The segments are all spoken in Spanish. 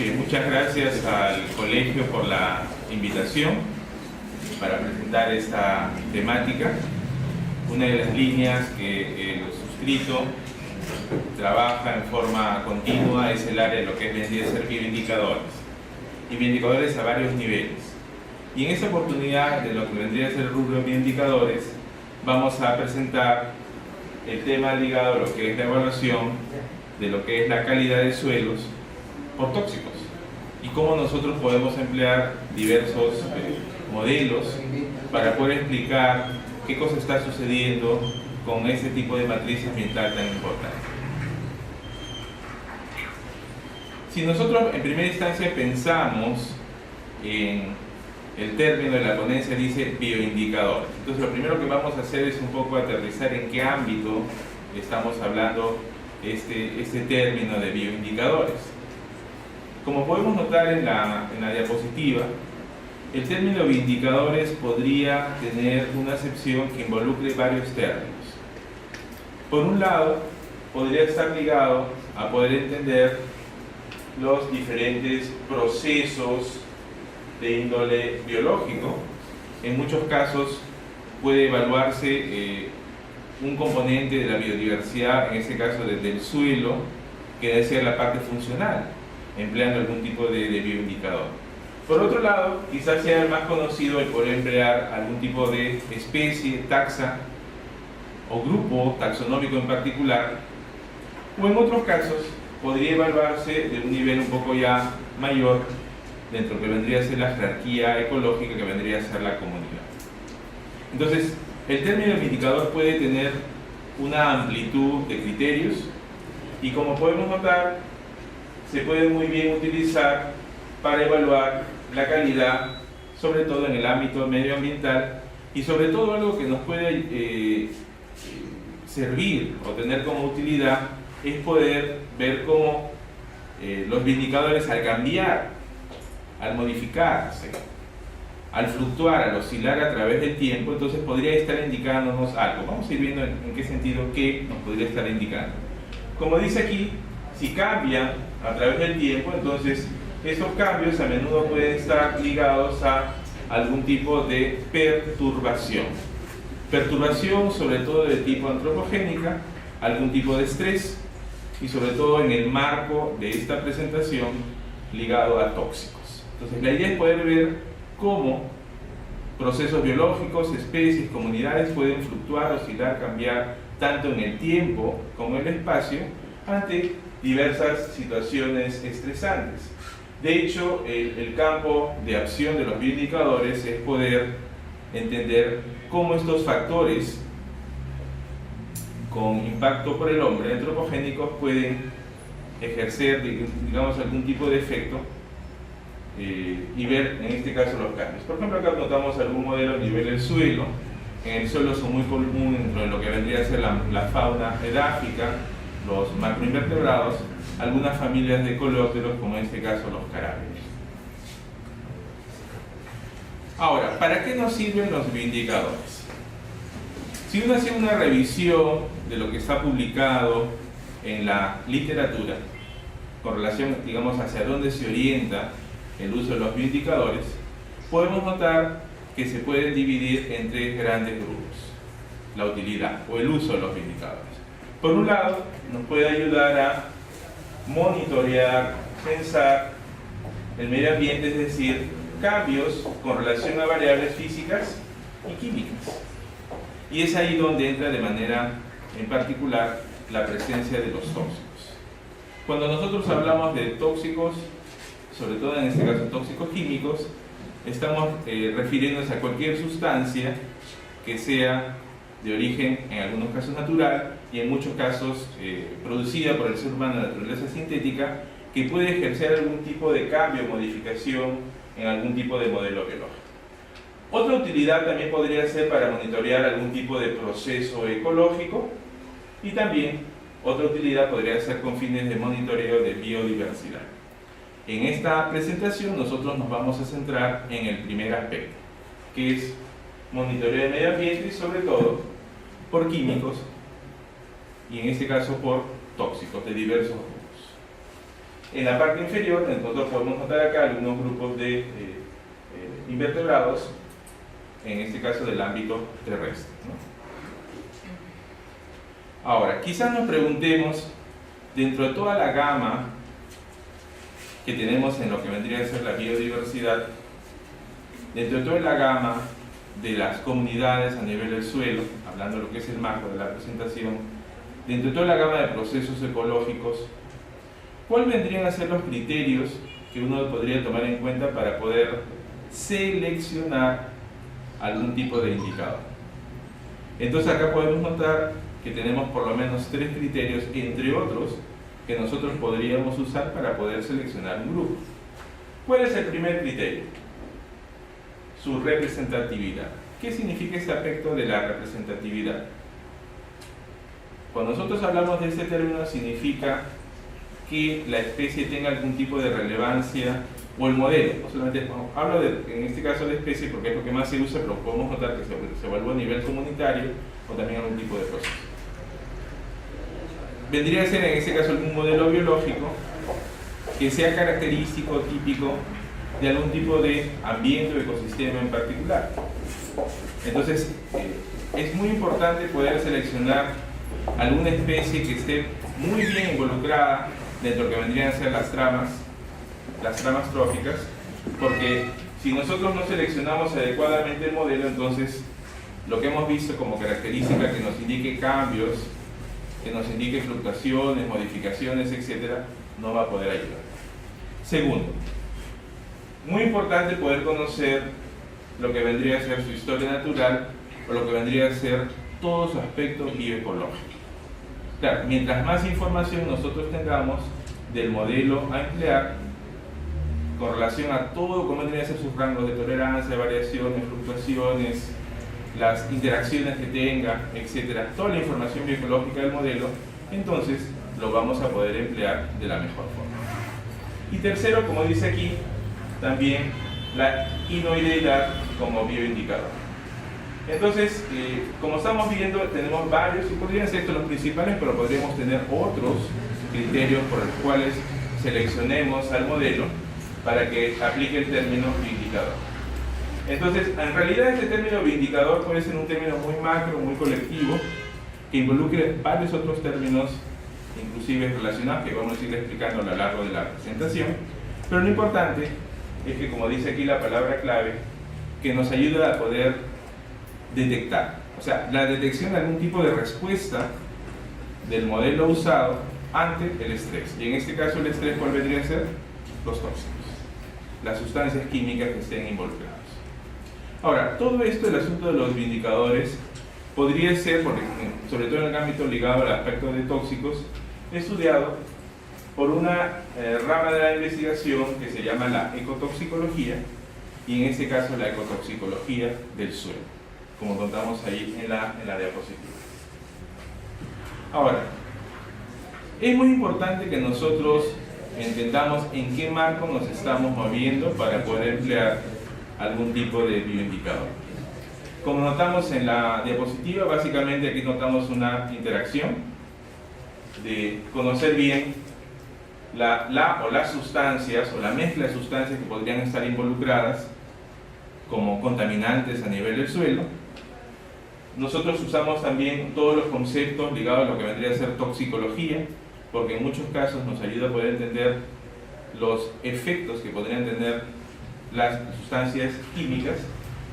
Bien, muchas gracias al colegio por la invitación para presentar esta temática. Una de las líneas que el suscrito trabaja en forma continua es el área de lo que vendría a ser bioindicadores, y bioindicadores a varios niveles. Y en esta oportunidad de lo que vendría a ser el rubro de bioindicadores, vamos a presentar el tema ligado a lo que es la evaluación de lo que es la calidad de suelos por tóxicos y cómo nosotros podemos emplear diversos modelos para poder explicar qué cosa está sucediendo con ese tipo de matriz ambiental tan importante. Si nosotros en primera instancia pensamos en el término de la ponencia, dice bioindicadores. Entonces lo primero que vamos a hacer es un poco aterrizar en qué ámbito estamos hablando este término de bioindicadores. Como podemos notar en la diapositiva, el término bioindicadores podría tener una acepción que involucre varios términos. Por un lado, podría estar ligado a poder entender los diferentes procesos de índole biológico. En muchos casos puede evaluarse un componente de la biodiversidad, en este caso del suelo, que debe ser la parte funcional, empleando algún tipo de bioindicador. Por otro lado, quizás sea el más conocido el poder emplear algún tipo de especie, taxa o grupo taxonómico en particular, o en otros casos podría evaluarse de un nivel un poco ya mayor dentro de lo que vendría a ser la jerarquía ecológica, que vendría a ser la comunidad. Entonces, el término bioindicador puede tener una amplitud de criterios y, como podemos notar, se puede muy bien utilizar para evaluar la calidad, sobre todo en el ámbito medioambiental, y sobre todo algo que nos puede servir o tener como utilidad es poder ver cómo los bioindicadores, al cambiar, al modificarse, al fluctuar, al oscilar a través del tiempo, entonces podría estar indicándonos algo. Vamos a ir viendo en qué sentido qué nos podría estar indicando. Como dice aquí, si cambian a través del tiempo, entonces estos cambios a menudo pueden estar ligados a algún tipo de perturbación. Perturbación sobre todo de tipo antropogénica, algún tipo de estrés y sobre todo en el marco de esta presentación ligado a tóxicos. Entonces la idea es poder ver cómo procesos biológicos, especies, comunidades pueden fluctuar, oscilar, cambiar tanto en el tiempo como en el espacio ante diversas situaciones estresantes. De hecho, el campo de acción de los bioindicadores es poder entender cómo estos factores con impacto por el hombre antropogénicos pueden ejercer, digamos, algún tipo de efecto y ver en este caso los cambios. Por ejemplo, acá notamos algún modelo a nivel del suelo. En el suelo son muy común dentro de lo que vendría a ser la fauna edáfica, los macroinvertebrados, algunas familias de coleópteros, como en este caso los carápidos. Ahora, ¿para qué nos sirven los bioindicadores? Si uno hace una revisión de lo que está publicado en la literatura con relación, digamos, hacia dónde se orienta el uso de los bioindicadores, podemos notar que se pueden dividir en tres grandes grupos: la utilidad o el uso de los bioindicadores. Por un lado, nos puede ayudar a monitorear, pensar el medio ambiente, es decir, cambios con relación a variables físicas y químicas. Y es ahí donde entra de manera en particular la presencia de los tóxicos. Cuando nosotros hablamos de tóxicos, sobre todo en este caso tóxicos químicos, estamos refiriéndonos a cualquier sustancia que sea de origen, en algunos casos natural, y en muchos casos producida por el ser humano de naturaleza sintética, que puede ejercer algún tipo de cambio o modificación en algún tipo de modelo biológico. Otra utilidad también podría ser para monitorear algún tipo de proceso ecológico, y también otra utilidad podría ser con fines de monitoreo de biodiversidad. En esta presentación nosotros nos vamos a centrar en el primer aspecto, que es monitoreo del medio ambiente y sobre todo por químicos, y en este caso por tóxicos de diversos grupos. En la parte inferior, nosotros podemos notar acá algunos grupos de invertebrados, en este caso del ámbito terrestre, ¿no? Ahora, quizás nos preguntemos, dentro de toda la gama que tenemos en lo que vendría a ser la biodiversidad, dentro de toda la gama de las comunidades a nivel del suelo, hablando de lo que es el marco de la presentación, dentro de toda la gama de procesos ecológicos, ¿cuáles vendrían a ser los criterios que uno podría tomar en cuenta para poder seleccionar algún tipo de indicador? Entonces acá podemos notar que tenemos por lo menos 3 criterios, entre otros, que nosotros podríamos usar para poder seleccionar un grupo. ¿Cuál es el primer criterio? Su representatividad. ¿Qué significa este aspecto de la representatividad? Cuando nosotros hablamos de este término, significa que la especie tenga algún tipo de relevancia, o el modelo, no solamente hablo en este caso de especie porque es lo que más se usa, pero podemos notar que se evalúa a nivel comunitario o también algún tipo de proceso. Vendría a ser en este caso algún modelo biológico que sea característico, típico de algún tipo de ambiente o ecosistema en particular. Entonces, es muy importante poder seleccionar alguna especie que esté muy bien involucrada dentro de lo que vendrían a ser las tramas tróficas, porque si nosotros no seleccionamos adecuadamente el modelo, entonces lo que hemos visto como característica que nos indique cambios, que nos indique fluctuaciones, modificaciones, etcétera, no va a poder ayudar. Segundo, muy importante poder conocer lo que vendría a ser su historia natural o lo que vendría a ser todo su aspecto bioecológico. Claro, mientras más información nosotros tengamos del modelo a emplear con relación a todo, cómo vendrían a ser sus rangos de tolerancia, variaciones, fluctuaciones, las interacciones que tenga, etcétera, toda la información bioecológica del modelo, entonces lo vamos a poder emplear de la mejor forma. Y tercero, como dice aquí, también la idoneidad como bioindicador. Entonces, como estamos viendo, tenemos varios, y podrían ser estos los principales, pero podríamos tener otros criterios por los cuales seleccionemos al modelo para que aplique el término bioindicador. Entonces, en realidad este término bioindicador puede ser un término muy macro, muy colectivo, que involucre varios otros términos, inclusive relacionados, que vamos a ir explicando a lo largo de la presentación. Pero lo importante es que, como dice aquí la palabra clave, que nos ayuda a poder detectar, o sea, la detección de algún tipo de respuesta del modelo usado ante el estrés. Y en este caso el estrés, ¿cuál vendría a ser? Los tóxicos, las sustancias químicas que estén involucradas. Ahora, todo esto, el asunto de los bioindicadores, podría ser, sobre todo en el ámbito ligado al aspecto de tóxicos, estudiado por una rama de la investigación que se llama la ecotoxicología, y en este caso la ecotoxicología del suelo, como contamos ahí en la diapositiva. Ahora, es muy importante que nosotros entendamos en qué marco nos estamos moviendo para poder emplear algún tipo de bioindicador. Como notamos en la diapositiva, básicamente aquí notamos una interacción de conocer bien las sustancias o la mezcla de sustancias que podrían estar involucradas como contaminantes a nivel del suelo. Nosotros usamos también todos los conceptos ligados a lo que vendría a ser toxicología, porque en muchos casos nos ayuda a poder entender los efectos que podrían tener las sustancias químicas,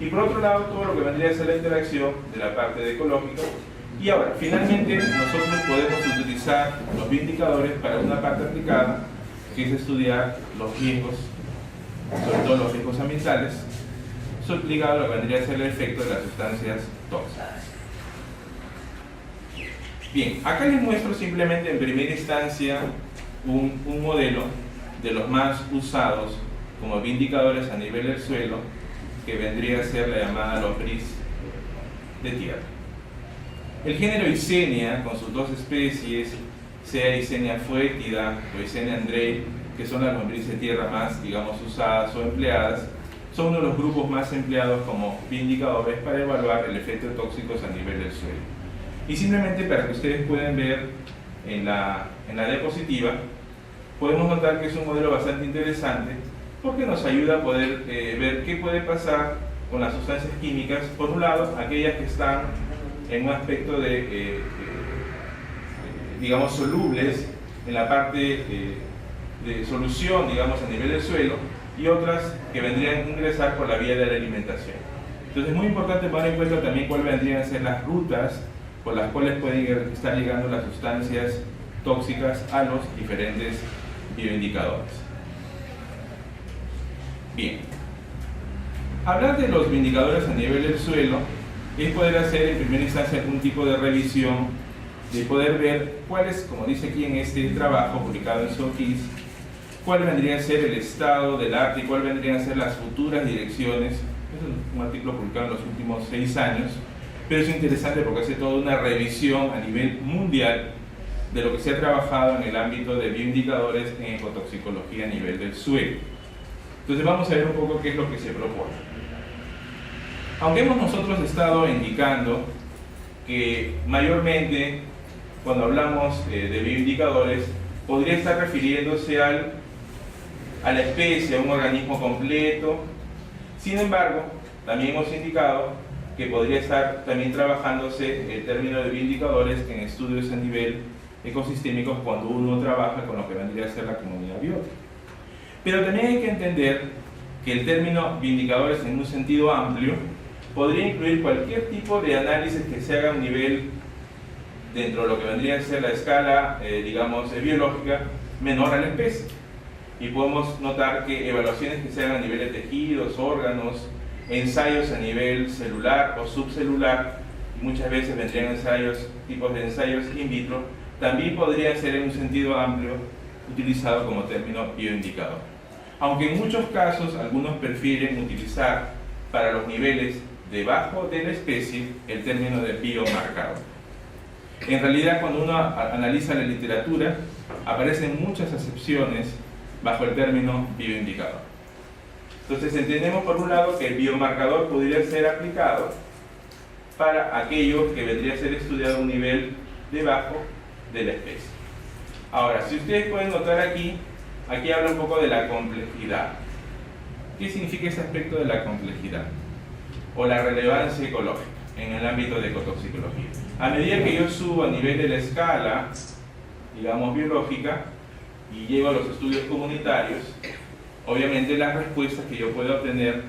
y por otro lado todo lo que vendría a ser la interacción de la parte de ecológica. Y ahora, finalmente, nosotros podemos utilizar los bioindicadores para una parte aplicada, que es estudiar los riesgos, sobre todo los riesgos ambientales, ligados a lo que vendría a ser el efecto de las sustancias tóxicas. Bien, acá les muestro simplemente en primera instancia un modelo de los más usados como bioindicadores a nivel del suelo, que vendría a ser la llamada lombriz de tierra. El género Eisenia, con sus dos especies, sea Eisenia foetida o Eisenia andrei, que son las lombrices de tierra más, digamos, usadas o empleadas, son uno de los grupos más empleados como bioindicadores para evaluar el efecto de tóxicos a nivel del suelo. Y simplemente para que ustedes puedan ver en la diapositiva, podemos notar que es un modelo bastante interesante porque nos ayuda a poder ver qué puede pasar con las sustancias químicas. Por un lado, aquellas que están en un aspecto de, digamos, solubles en la parte de solución, digamos, a nivel del suelo, y otras que vendrían a ingresar por la vía de la alimentación. Entonces es muy importante tomar en cuenta también cuáles vendrían a ser las rutas por las cuales pueden estar llegando las sustancias tóxicas a los diferentes bioindicadores. Bien, hablar de los bioindicadores a nivel del suelo es poder hacer en primera instancia algún tipo de revisión, de poder ver cuál es, como dice aquí en este trabajo publicado en SOCIS, cuál vendría a ser el estado del arte y cuál vendrían a ser las futuras direcciones. Es un artículo publicado en los últimos 6 años, pero es interesante porque hace toda una revisión a nivel mundial de lo que se ha trabajado en el ámbito de bioindicadores en ecotoxicología a nivel del suelo. Entonces vamos a ver un poco qué es lo que se propone. Aunque hemos nosotros estado indicando que mayormente cuando hablamos de bioindicadores podría estar refiriéndose a la especie, a un organismo completo. Sin embargo, también hemos indicado que podría estar también trabajándose el término de bioindicadores en estudios a nivel ecosistémico cuando uno trabaja con lo que vendría a ser la comunidad biótica. Pero también hay que entender que el término bioindicadores en un sentido amplio podría incluir cualquier tipo de análisis que se haga a un nivel dentro de lo que vendría a ser la escala, digamos, biológica menor a la especie. Y podemos notar que evaluaciones que se hagan a nivel de tejidos, órganos, ensayos a nivel celular o subcelular, muchas veces vendrían tipos de ensayos in vitro, también podrían ser en un sentido amplio utilizado como término bioindicador. Aunque en muchos casos algunos prefieren utilizar para los niveles debajo de la especie el término de biomarcador. En realidad, cuando uno analiza la literatura, aparecen muchas acepciones bajo el término bioindicador. Entonces entendemos por un lado que el biomarcador podría ser aplicado para aquello que vendría a ser estudiado a un nivel debajo de la especie. Ahora, si ustedes pueden notar aquí habla un poco de la complejidad. ¿Qué significa ese aspecto de la complejidad? O la relevancia ecológica en el ámbito de ecotoxicología. A medida que yo subo a nivel de la escala, digamos, biológica, y llego a los estudios comunitarios, obviamente las respuestas que yo pueda obtener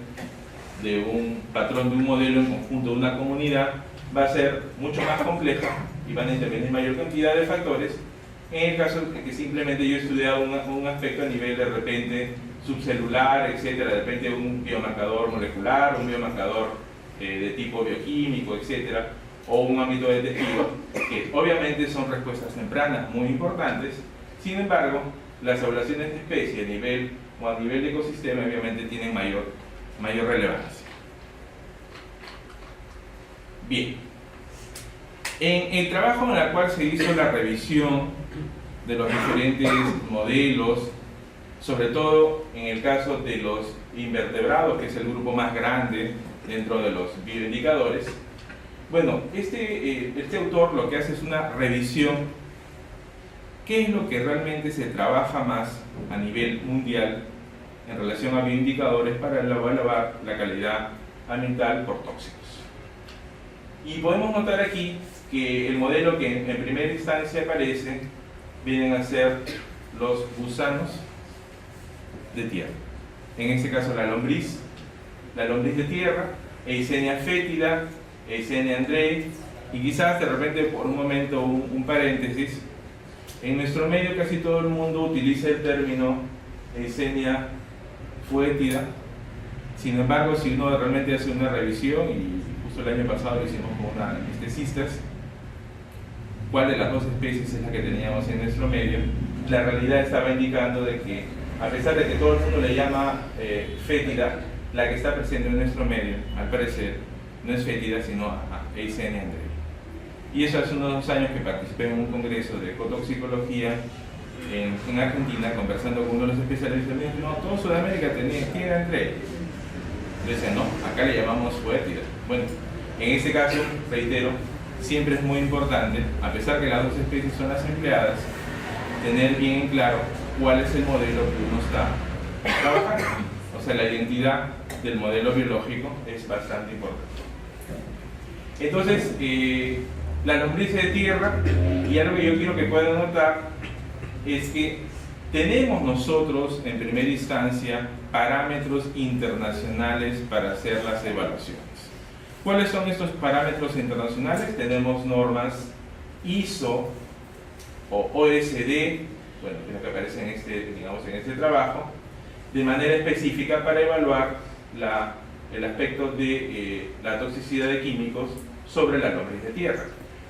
de un patrón de un modelo en conjunto de una comunidad va a ser mucho más compleja y van a intervenir mayor cantidad de factores. En el caso de que simplemente yo he estudiado un aspecto a nivel de repente subcelular, etcétera, de repente un biomarcador molecular, un biomarcador de tipo bioquímico, etcétera, o un ámbito de tejido, que obviamente son respuestas tempranas muy importantes. Sin embargo, las evaluaciones de especie a nivel de ecosistema obviamente tienen mayor relevancia. Bien, en el trabajo en el cual se hizo la revisión de los diferentes modelos, sobre todo en el caso de los invertebrados, que es el grupo más grande dentro de los bioindicadores, bueno, este autor lo que hace es una revisión. ¿Qué es lo que realmente se trabaja más a nivel mundial en relación a bioindicadores para evaluar la calidad ambiental por tóxicos? Y podemos notar aquí que el modelo que en primera instancia aparece vienen a ser los gusanos de tierra. En este caso la lombriz de tierra, Eisenia fétida, Eisenia andrei, y quizás de repente por un momento un paréntesis. En nuestro medio casi todo el mundo utiliza el término Eisenia foetida. Sin embargo, si uno realmente hace una revisión, y justo el año pasado lo hicimos con una anestesistas, cuál de las dos especies es la que teníamos en nuestro medio, la realidad estaba indicando de que, a pesar de que todo el mundo le llama fétida, la que está presente en nuestro medio, al parecer, no es fétida, sino Eisenia andrei. Y eso hace unos años que participé en un congreso de ecotoxicología en Argentina, conversando con uno de los especialistas, me dijo, no, toda Sudamérica tiene andrei. Yo decía, no, acá le llamamos foetida. Bueno, en este caso, reitero, siempre es muy importante, a pesar que las dos especies son las empleadas, tener bien en claro cuál es el modelo que uno está trabajando. O sea, la identidad del modelo biológico es bastante importante. Entonces, la lombriz de tierra, y algo que yo quiero que puedan notar, es que tenemos nosotros, en primera instancia, parámetros internacionales para hacer las evaluaciones. ¿Cuáles son estos parámetros internacionales? Tenemos normas ISO o OSD, bueno, que es lo que aparece en este trabajo, de manera específica para evaluar el aspecto de la toxicidad de químicos sobre la lombriz de tierra.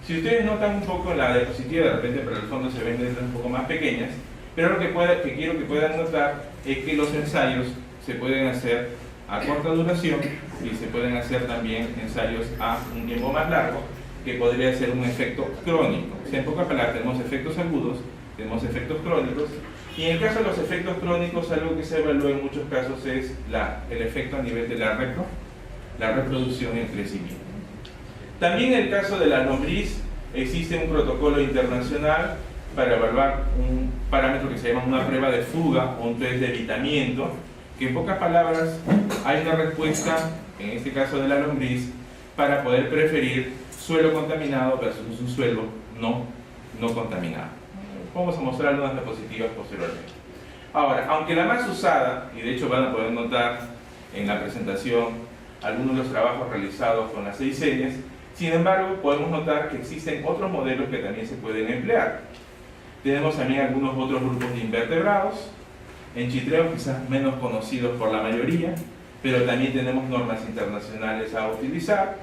Si ustedes notan un poco la diapositiva, de repente para el fondo se ven letras un poco más pequeñas, pero lo que quiero que puedan notar es que los ensayos se pueden hacer a corta duración y se pueden hacer también ensayos a un tiempo más largo, que podría ser un efecto crónico. O sea, en pocas palabras, tenemos efectos agudos, tenemos efectos crónicos, y en el caso de los efectos crónicos, algo que se evalúa en muchos casos es el efecto a nivel de la reproducción y el crecimiento. También en el caso de la lombriz, existe un protocolo internacional para evaluar un parámetro que se llama una prueba de fuga o un test de evitamiento, que en pocas palabras hay una respuesta, en este caso de la lombriz, para poder preferir suelo contaminado versus un suelo no contaminado. Vamos a mostrar algunas diapositivas posteriormente. Ahora, aunque la más usada, y de hecho van a poder notar en la presentación algunos de los trabajos realizados con las 6 series, sin embargo, podemos notar que existen otros modelos que también se pueden emplear. Tenemos también algunos otros grupos de invertebrados, enchitreos quizás menos conocidos por la mayoría, pero también tenemos normas internacionales a utilizar.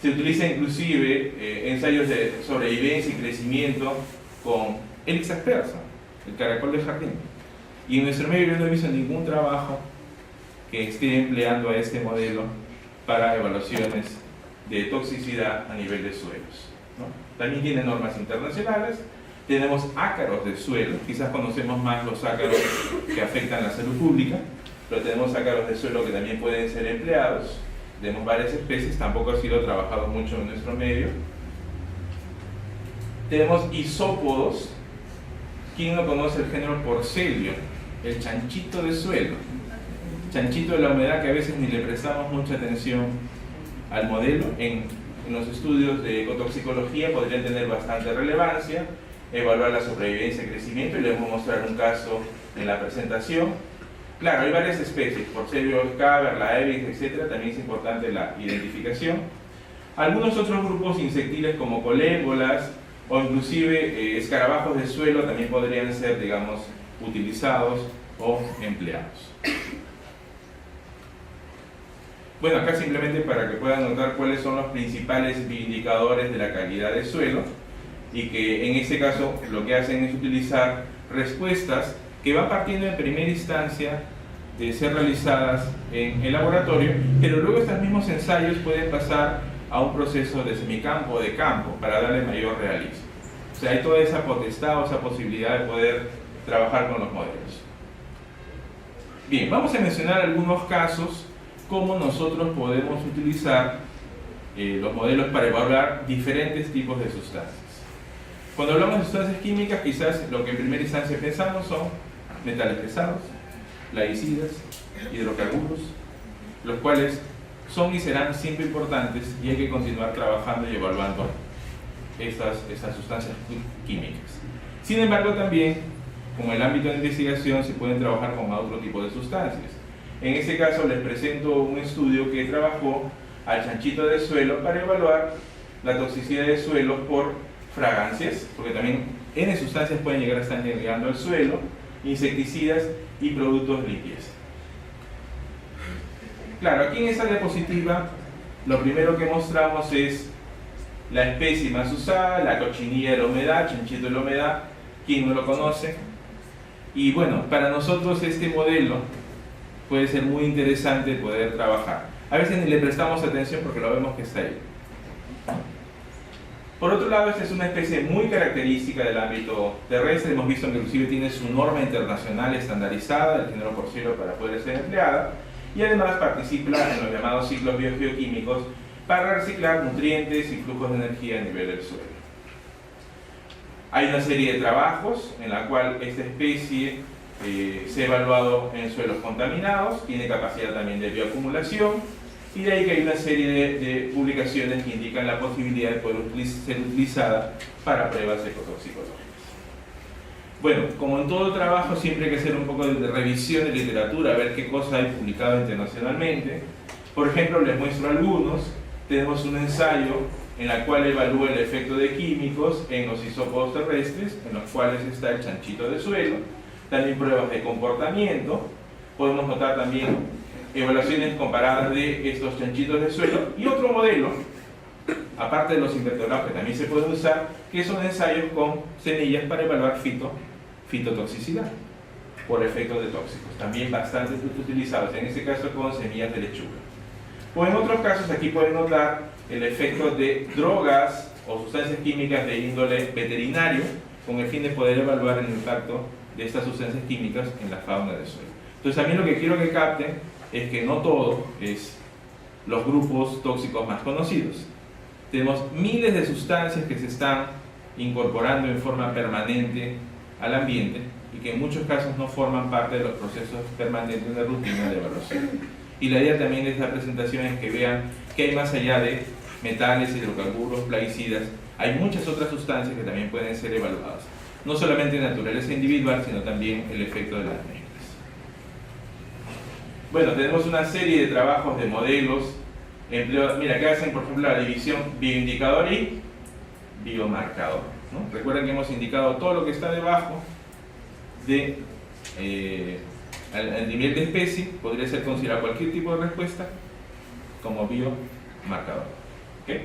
Se utiliza inclusive ensayos de sobrevivencia y crecimiento con Helix aspersa, el caracol de jardín. Y en nuestro medio yo no he visto ningún trabajo que esté empleando a este modelo para evaluaciones de toxicidad a nivel de suelos, ¿no? También tiene normas internacionales. Tenemos ácaros de suelo, quizás conocemos más los ácaros que afectan la salud pública, pero tenemos ácaros de suelo que también pueden ser empleados. Tenemos varias especies, tampoco ha sido trabajado mucho en nuestro medio. Tenemos isópodos. ¿Quién no conoce el género Porcellio? El chanchito de suelo, chanchito de la humedad, que a veces ni le prestamos mucha atención al modelo. En los estudios de ecotoxicología podrían tener bastante relevancia, evaluar la sobrevivencia y crecimiento, y les voy a mostrar un caso en la presentación. Claro, hay varias especies, Porcellio scaber, la Ebix, etc. También es importante la identificación. Algunos otros grupos insectiles como colébolas o inclusive escarabajos de suelo también podrían ser, digamos, utilizados o empleados. Bueno, acá simplemente para que puedan notar cuáles son los principales indicadores de la calidad del suelo, y que en este caso lo que hacen es utilizar respuestas que van partiendo en primera instancia de ser realizadas en el laboratorio, pero luego estos mismos ensayos pueden pasar a un proceso de semicampo o de campo para darle mayor realismo. O sea, hay toda esa potestad o esa posibilidad de poder trabajar con los modelos. Bien, vamos a mencionar algunos casos cómo nosotros podemos utilizar los modelos para evaluar diferentes tipos de sustancias. Cuando hablamos de sustancias químicas, quizás lo que en primera instancia pensamos son metales pesados, plaguicidas, hidrocarburos, los cuales son y serán siempre importantes, y hay que continuar trabajando y evaluando estas sustancias químicas. Sin embargo, también, como el ámbito de investigación, se pueden trabajar con otro tipo de sustancias. En este caso les presento un estudio que trabajó al chanchito de suelo para evaluar la toxicidad de suelos por fragancias, porque también N sustancias pueden llegar a estar llegando al suelo, insecticidas y productos de limpieza. Claro, aquí en esta diapositiva lo primero que mostramos es la especie más usada, la cochinilla de la humedad, chanchito de la humedad, ¿quién no lo conoce? Y bueno, para nosotros este modelo puede ser muy interesante poder trabajar. A veces ni le prestamos atención porque lo vemos que está ahí. Por otro lado, esta es una especie muy característica del ámbito terrestre. Hemos visto que inclusive tiene su norma internacional estandarizada, el género Porcellio, para poder ser empleada, y además participa en los llamados ciclos biogeoquímicos para reciclar nutrientes y flujos de energía a nivel del suelo. Hay una serie de trabajos en la cual esta especie se ha evaluado en suelos contaminados, tiene capacidad también de bioacumulación, y de ahí que hay una serie de publicaciones que indican la posibilidad de poder ser utilizada para pruebas ecotoxicológicas. Bueno, como en todo trabajo siempre hay que hacer un poco de revisión de literatura, a ver qué cosas hay publicado internacionalmente. Por ejemplo, les muestro algunos. Tenemos un ensayo en el cual evalúa el efecto de químicos en los isópodos terrestres, en los cuales está el chanchito de suelo. También pruebas de comportamiento. Podemos notar también evaluaciones comparadas de estos chanchitos de suelo. Y otro modelo, aparte de los invertebrados que también se pueden usar, que son ensayos con semillas para evaluar fitotoxicidad por efectos de tóxicos, también bastante utilizados, en este caso con semillas de lechuga. O en otros casos aquí pueden notar el efecto de drogas o sustancias químicas de índole veterinario, con el fin de poder evaluar el impacto de estas sustancias químicas en la fauna del suelo. Entonces también lo que quiero que capten es que no todo es los grupos tóxicos más conocidos. Tenemos miles de sustancias que se están incorporando en forma permanente al ambiente y que en muchos casos no forman parte de los procesos permanentes de rutina de evaluación. Y la idea también de esta presentación es que vean que hay más allá de metales, hidrocarburos, plaguicidas, hay muchas otras sustancias que también pueden ser evaluadas. No solamente de naturaleza individual, sino también el efecto de las mezclas. Bueno, tenemos una serie de trabajos de modelos. Mira, acá hacen, por ejemplo, la división bioindicador y biomarcador, ¿no? Recuerden que hemos indicado todo lo que está debajo de al nivel de especie, podría ser considerado cualquier tipo de respuesta como biomarcador. ¿Okay?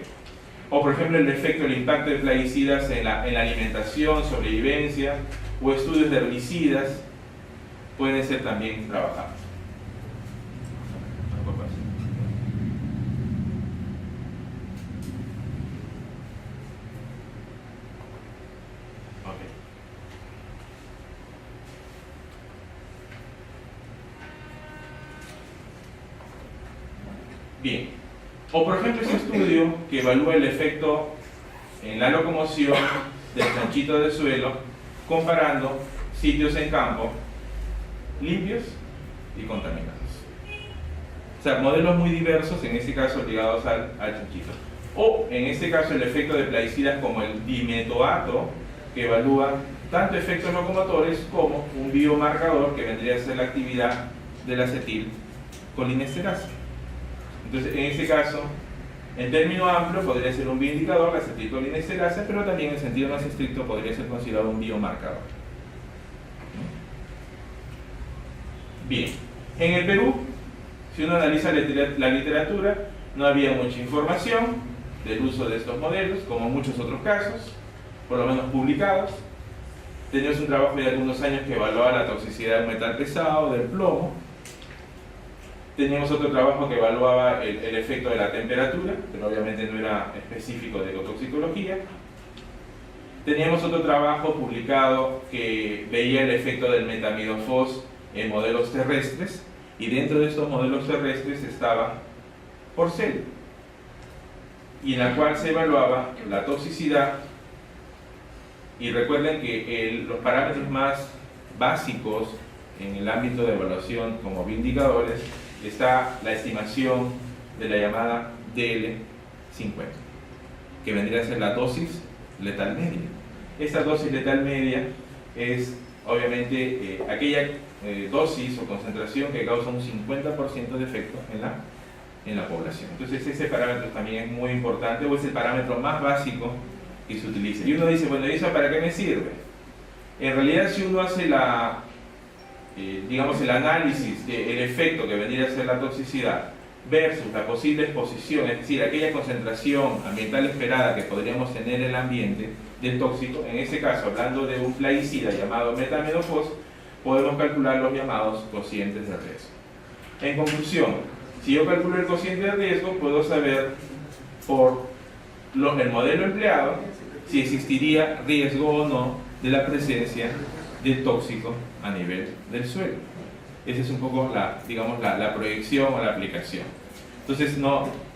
O por ejemplo el efecto del impacto de plaguicidas en la alimentación, sobrevivencia, o estudios de herbicidas pueden ser también trabajados. Bien, o por ejemplo este estudio que evalúa el efecto en la locomoción del chanchito de suelo comparando sitios en campo limpios y contaminados. O sea, modelos muy diversos, en este caso ligados al chanchito. O en este caso el efecto de plaguicidas como el dimetoato, que evalúa tanto efectos locomotores como un biomarcador que vendría a ser la actividad del acetilcolinesterasa. Entonces, en este caso, en término amplio podría ser un bioindicador, la acetilcolinesterasa, pero también en sentido más estricto podría ser considerado un biomarcador. Bien, en el Perú, si uno analiza la literatura, no había mucha información del uso de estos modelos, como en muchos otros casos, por lo menos publicados. Tenemos un trabajo de algunos años que evaluaba la toxicidad del metal pesado, del plomo. Teníamos otro trabajo que evaluaba el efecto de la temperatura, pero obviamente no era específico de ecotoxicología. Teníamos otro trabajo publicado que veía el efecto del metamidofos en modelos terrestres, y dentro de estos modelos terrestres estaba Porcel, y en la cual se evaluaba la toxicidad. Y recuerden que los parámetros más básicos en el ámbito de evaluación como bioindicadores está la estimación de la llamada DL50, que vendría a ser la dosis letal media. Esta dosis letal media es obviamente aquella dosis o concentración que causa un 50% de efecto en la población. Entonces ese parámetro también es muy importante, o es el parámetro más básico que se utiliza. Y uno dice, bueno, ¿y eso para qué me sirve? En realidad, si uno hace digamos el análisis del efecto que vendría a ser la toxicidad versus la posible exposición, es decir, aquella concentración ambiental esperada que podríamos tener en el ambiente del tóxico, en ese caso, hablando de un plaguicida llamado metamidofos, podemos calcular los llamados cocientes de riesgo. En conclusión, si yo calculo el cociente de riesgo, puedo saber por el modelo empleado si existiría riesgo o no de la presencia del tóxico a nivel del suelo. Esa es un poco la proyección o la aplicación. Entonces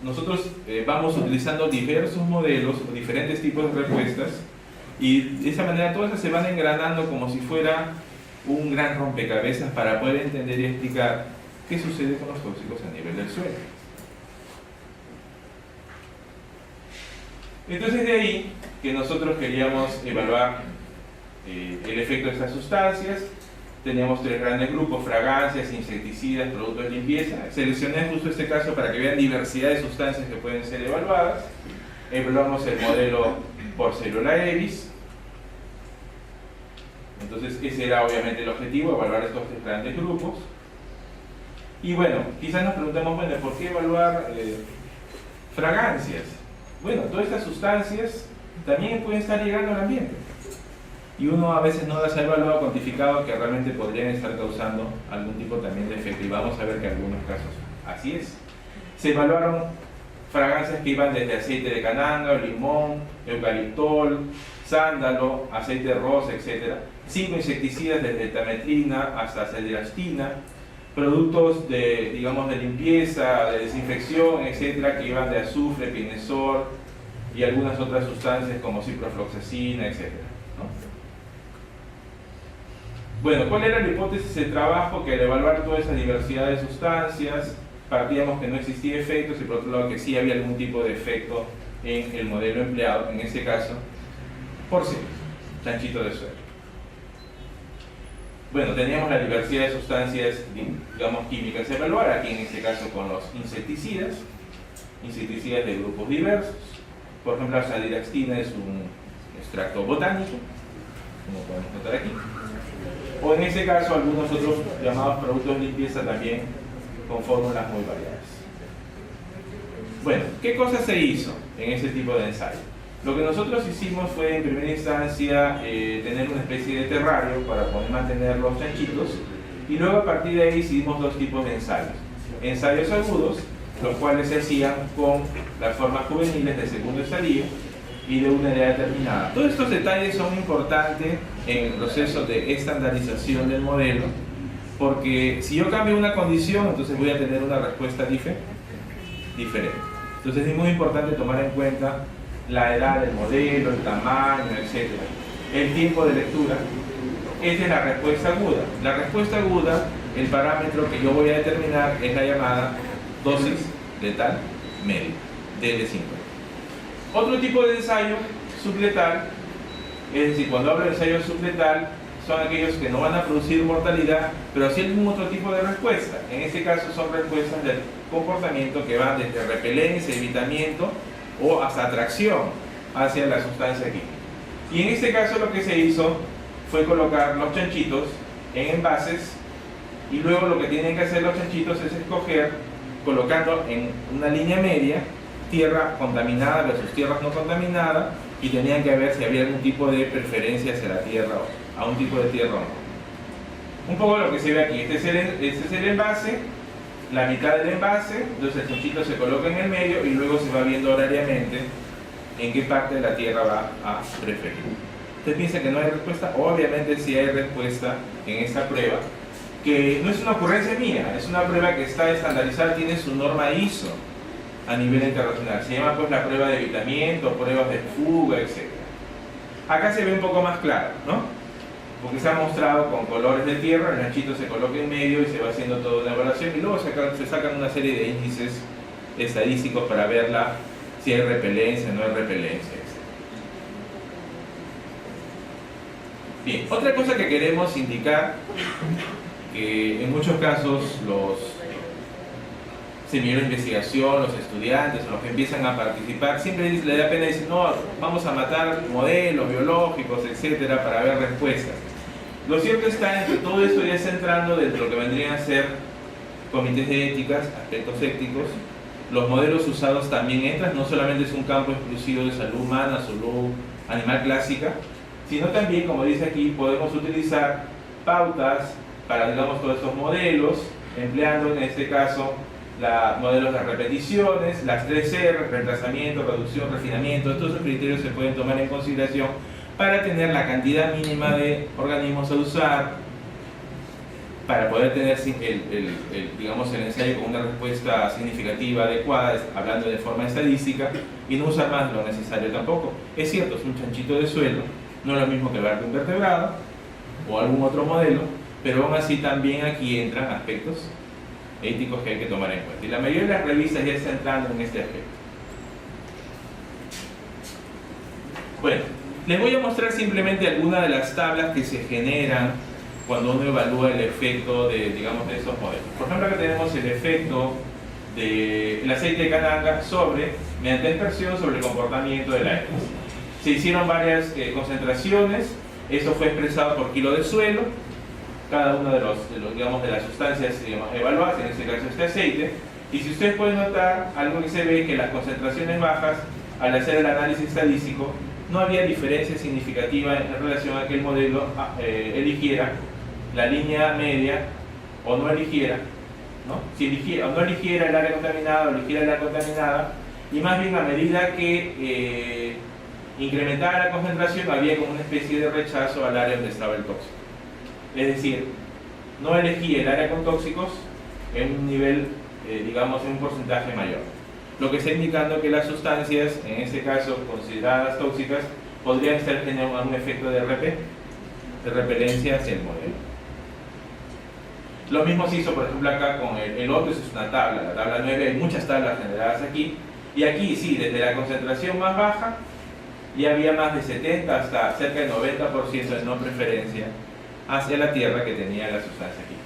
nosotros vamos utilizando diversos modelos o diferentes tipos de respuestas, y de esa manera todas se van engranando como si fuera un gran rompecabezas para poder entender y explicar qué sucede con los tóxicos a nivel del suelo. Entonces de ahí que nosotros queríamos evaluar el efecto de estas sustancias. Teníamos tres grandes grupos: fragancias, insecticidas, productos de limpieza. Seleccioné justo este caso para que vean diversidad de sustancias que pueden ser evaluadas. Evaluamos el modelo por célula EVIS. Entonces ese era obviamente el objetivo, evaluar estos tres grandes grupos. Y bueno, quizás nos preguntemos, bueno, ¿por qué evaluar fragancias? Bueno, todas estas sustancias también pueden estar llegando al ambiente. Y uno a veces no las ha evaluado, cuantificado, que realmente podrían estar causando algún tipo también de efecto. Y vamos a ver que en algunos casos así es. Se evaluaron fragancias que iban desde aceite de cananga, limón, eucaliptol, sándalo, aceite de rosa, etc. 5 insecticidas desde tametrina hasta cedrastina. Productos de, digamos, de limpieza, de desinfección, etcétera, que iban de azufre, pinesol y algunas otras sustancias como ciprofloxacina, etcétera, ¿no? Bueno, ¿cuál era la hipótesis de trabajo? Que al evaluar toda esa diversidad de sustancias, partíamos que no existía efectos y por otro lado que sí había algún tipo de efecto en el modelo empleado, en este caso, por sí, chanchito de suelo. Bueno, teníamos la diversidad de sustancias, digamos, químicas a evaluar, aquí en este caso con los insecticidas de grupos diversos. Por ejemplo, la saliraxtina es un extracto botánico, como podemos notar aquí. O en este caso, algunos otros llamados productos de limpieza también con fórmulas muy variadas. Bueno, ¿qué cosa se hizo en ese tipo de ensayo? Lo que nosotros hicimos fue, en primera instancia, tener una especie de terrario para poder mantener los chanchitos, y luego a partir de ahí hicimos dos tipos de ensayos. Ensayos agudos, los cuales se hacían con las formas juveniles de segundo estadio y de una edad determinada. Todos estos detalles son importantes en el proceso de estandarización del modelo, porque si yo cambio una condición, entonces voy a tener una respuesta diferente. Entonces es muy importante tomar en cuenta la edad del modelo, el tamaño, etc. El tiempo de lectura. Esta es la respuesta aguda. La respuesta aguda, el parámetro que yo voy a determinar es la llamada dosis letal media, DL50. Otro tipo de ensayo subletal, es decir, cuando hablo de ensayo subletal, son aquellos que no van a producir mortalidad, pero sí algún otro tipo de respuesta. En este caso son respuestas del comportamiento que van desde repelencia, evitamiento o hasta atracción hacia la sustancia química. Y en este caso lo que se hizo fue colocar los chanchitos en envases, y luego lo que tienen que hacer los chanchitos es escoger, colocando en una línea media, tierra contaminada versus tierras no contaminadas, y tenían que ver si había algún tipo de preferencia hacia la tierra o a un tipo de tierra o no. Un poco lo que se ve aquí, este es el envase, la mitad del envase, entonces el chanchito se coloca en el medio y luego se va viendo horariamente en qué parte de la tierra va a preferir. ¿Usted piensa que no hay respuesta? Obviamente sí hay respuesta en esta prueba, que no es una ocurrencia mía, es una prueba que está estandarizada, tiene su norma ISO a nivel internacional. Se llama pues la prueba de evitamiento, pruebas de fuga, etc. Acá se ve un poco más claro, ¿no? Porque se ha mostrado con colores de tierra, el chanchito se coloca en medio y se va haciendo toda una evaluación, y luego se sacan una serie de índices estadísticos para verla, si hay repelencia, no hay repelencia, etc. Bien, otra cosa que queremos indicar, que en muchos casos los semilleros de investigación, los estudiantes, los que empiezan a participar, siempre les da pena decir, no, vamos a matar modelos biológicos, etcétera, para ver respuestas. Lo cierto está en que todo esto ya está entrando dentro de lo que vendrían a ser comités de éticas, aspectos éticos. Los modelos usados también entran, no solamente es un campo exclusivo de salud humana, salud animal clásica, sino también, como dice aquí, podemos utilizar pautas para, digamos, todos estos modelos, empleando en este caso modelos de repeticiones, las 3R, reemplazamiento, reducción, refinamiento. Todos esos criterios se pueden tomar en consideración para tener la cantidad mínima de organismos a usar, para poder tener digamos, el ensayo con una respuesta significativa, adecuada, hablando de forma estadística, y no usar más de lo necesario tampoco. Es cierto, es un chanchito de suelo, no es lo mismo que hablar de un vertebrado, o algún otro modelo, pero aún así también aquí entran aspectos éticos que hay que tomar en cuenta. Y la mayoría de las revistas ya están entrando en este aspecto. Bueno, les voy a mostrar simplemente algunas de las tablas que se generan cuando uno evalúa el efecto de, digamos, de esos modelos. Por ejemplo, acá tenemos el efecto del aceite de cananga mediante aspersión sobre el comportamiento del aire. Se hicieron varias concentraciones, eso fue expresado por kilo de suelo, cada una de las sustancias, digamos, evaluadas, en este caso este aceite, y si ustedes pueden notar, algo que se ve que las concentraciones bajas, al hacer el análisis estadístico, no había diferencia significativa en relación a que el modelo eligiera la línea media o no eligiera, ¿no? Si eligiera o no eligiera el área contaminada o eligiera el área contaminada, y más bien a medida que incrementaba la concentración había como una especie de rechazo al área donde estaba el tóxico. Es decir, no elegía el área con tóxicos en un nivel, digamos, en un porcentaje mayor. Lo que está indicando que las sustancias, en este caso consideradas tóxicas, podrían estar teniendo un efecto de repelencia hacia el modelo. Lo mismo se hizo, por ejemplo, acá con el otro, es una tabla, la tabla 9, hay muchas tablas generadas aquí, y aquí sí, desde la concentración más baja, ya había más de 70 hasta cerca del 90% de no preferencia hacia la tierra que tenía la sustancia aquí.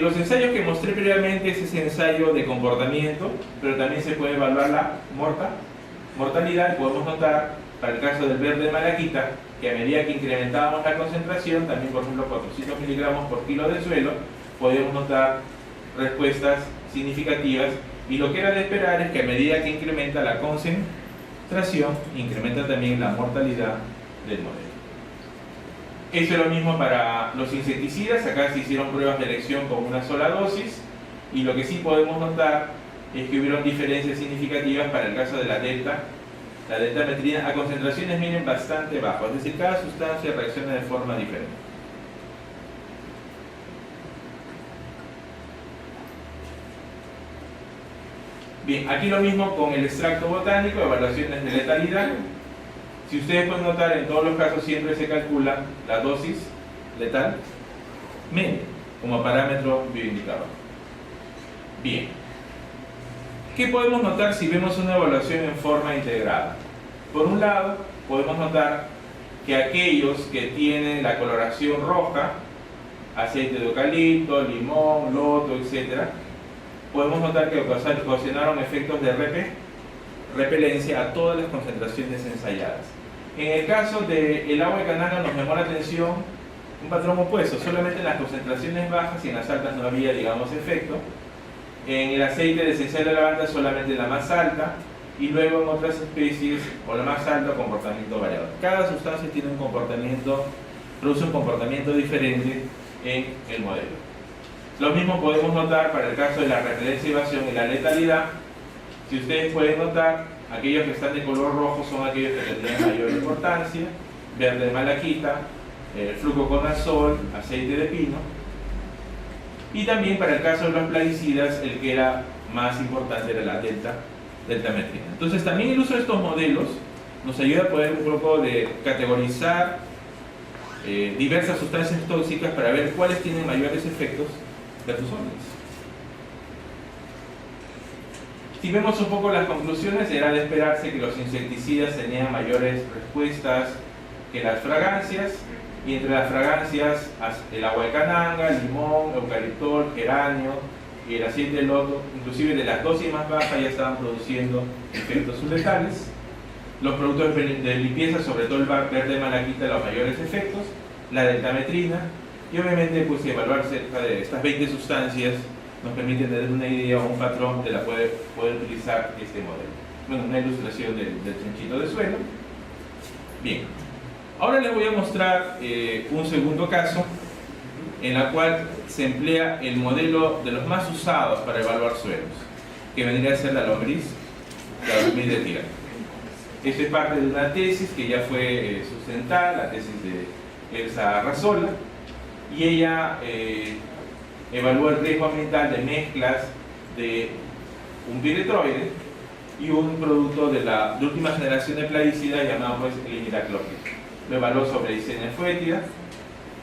Los ensayos que mostré previamente es ese ensayo de comportamiento, pero también se puede evaluar la mortalidad, y podemos notar, para el caso del verde de malaquita, que a medida que incrementábamos la concentración, también por ejemplo 400 miligramos por kilo de suelo, podíamos notar respuestas significativas, y lo que era de esperar es que a medida que incrementa la concentración, incrementa también la mortalidad del modelo. Eso es lo mismo para los insecticidas. Acá se hicieron pruebas de elección con una sola dosis, y lo que sí podemos notar es que hubieron diferencias significativas para el caso de la deltametrina a concentraciones, miren, bastante bajas, es decir, cada sustancia reacciona de forma diferente. Bien, aquí lo mismo con el extracto botánico, evaluaciones de letalidad. Si ustedes pueden notar, en todos los casos siempre se calcula la dosis letal media como parámetro bioindicador. Bien, ¿qué podemos notar si vemos una evaluación en forma integrada? Por un lado, podemos notar que aquellos que tienen la coloración roja, aceite de eucalipto, limón, loto, etc., podemos notar que ocasionaron efectos de repelencia a todas las concentraciones ensayadas. En el caso del agua de cananga nos llamó la atención un patrón opuesto, solamente en las concentraciones bajas y en las altas no había, digamos, efecto. En el aceite de esencial de lavanda solamente en la más alta, y luego en otras especies, o la más alta, comportamiento variado. Cada sustancia tiene un comportamiento, produce un comportamiento diferente en el modelo. Lo mismo podemos notar para el caso de la repelencia, evasión y la letalidad. Si ustedes pueden notar, aquellos que están de color rojo son aquellos que tendrían mayor importancia, verde de malaquita, flucoconazol, aceite de pino, y también para el caso de los plaguicidas, el que era más importante era la deltametrina. Entonces también el uso de estos modelos nos ayuda a poder un poco de categorizar diversas sustancias tóxicas para ver cuáles tienen mayores efectos versus otras. Si vemos un poco las conclusiones, era de esperarse que los insecticidas tenían mayores respuestas que las fragancias, y entre las fragancias el agua de cananga, limón, eucaliptol, geranio y el aceite de loto, inclusive de las dosis más bajas, ya estaban produciendo efectos subletales. Los productos de limpieza, sobre todo el verde de malaquita, los mayores efectos, la deltametrina, y obviamente pues evaluar cerca de estas 20 sustancias nos permite tener una idea o un patrón de la poder utilizar este modelo. Bueno, una ilustración del chanchito de suelo. Bien, ahora les voy a mostrar un segundo caso en la cual se emplea el modelo de los más usados para evaluar suelos, que vendría a ser la lombriz de tierra. Esto es parte de una tesis que ya fue sustentada, la tesis de Elsa Arrazola, y ella evaluó el riesgo ambiental de mezclas de un piretroide y un producto de la última generación de plaguicidas llamado pues el imidacloprid. lo evaluó sobre Eisenia foetida.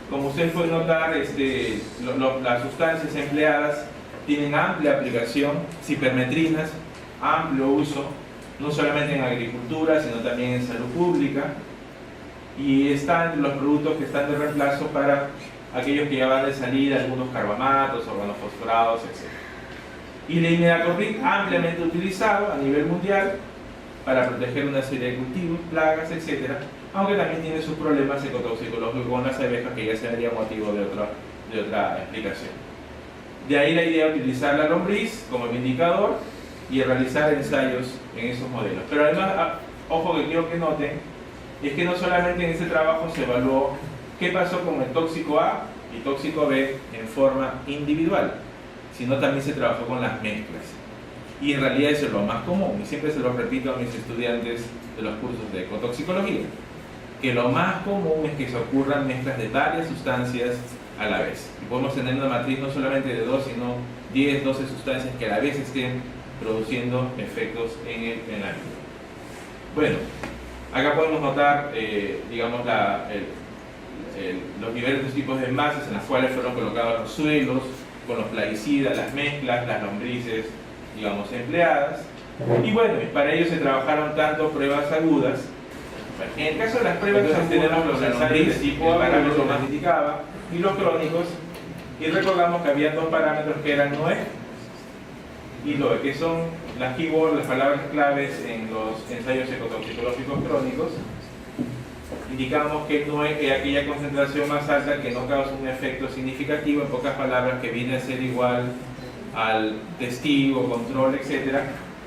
Como ustedes pueden notar, las sustancias empleadas tienen amplia aplicación, cipermetrinas, amplio uso, no solamente en agricultura, sino también en salud pública, y están entre los productos que están de reemplazo para aquellos que ya van de salida, algunos carbamatos, organofosforados, etc. Y la imidacloprid ampliamente utilizado a nivel mundial para proteger una serie de cultivos, plagas, etc., aunque también tiene sus problemas ecotoxicológicos con las abejas, que ya sería motivo de otra explicación. De ahí la idea de utilizar la lombriz como indicador y realizar ensayos en esos modelos. Pero además, ojo, que quiero que noten, es que no solamente en ese trabajo se evaluó qué pasó con el tóxico A y tóxico B en forma individual, sino también se trabajó con las mezclas. Y en realidad eso es lo más común, y siempre se lo repito a mis estudiantes de los cursos de ecotoxicología, que lo más común es que se ocurran mezclas de varias sustancias a la vez. Y podemos tener una matriz no solamente de 2, sino 10, 12 sustancias que a la vez estén produciendo efectos en la vida. Bueno, acá podemos notar, digamos, los diversos tipos de envases en los cuales fueron colocados los suelos, con los plaguicidas, las mezclas, las lombrices, digamos, empleadas. Y bueno, para ello se trabajaron tanto pruebas agudas. En el caso de las pruebas, tenemos los ensayos de tipo parámetros más indicaba y los crónicos, y recordamos que había dos parámetros que eran NOE y LOE, que son las keywords, las palabras claves en los ensayos ecotoxicológicos crónicos. Indicamos que NOE es aquella concentración más alta que no causa un efecto significativo, en pocas palabras, que viene a ser igual al testigo, control, etc.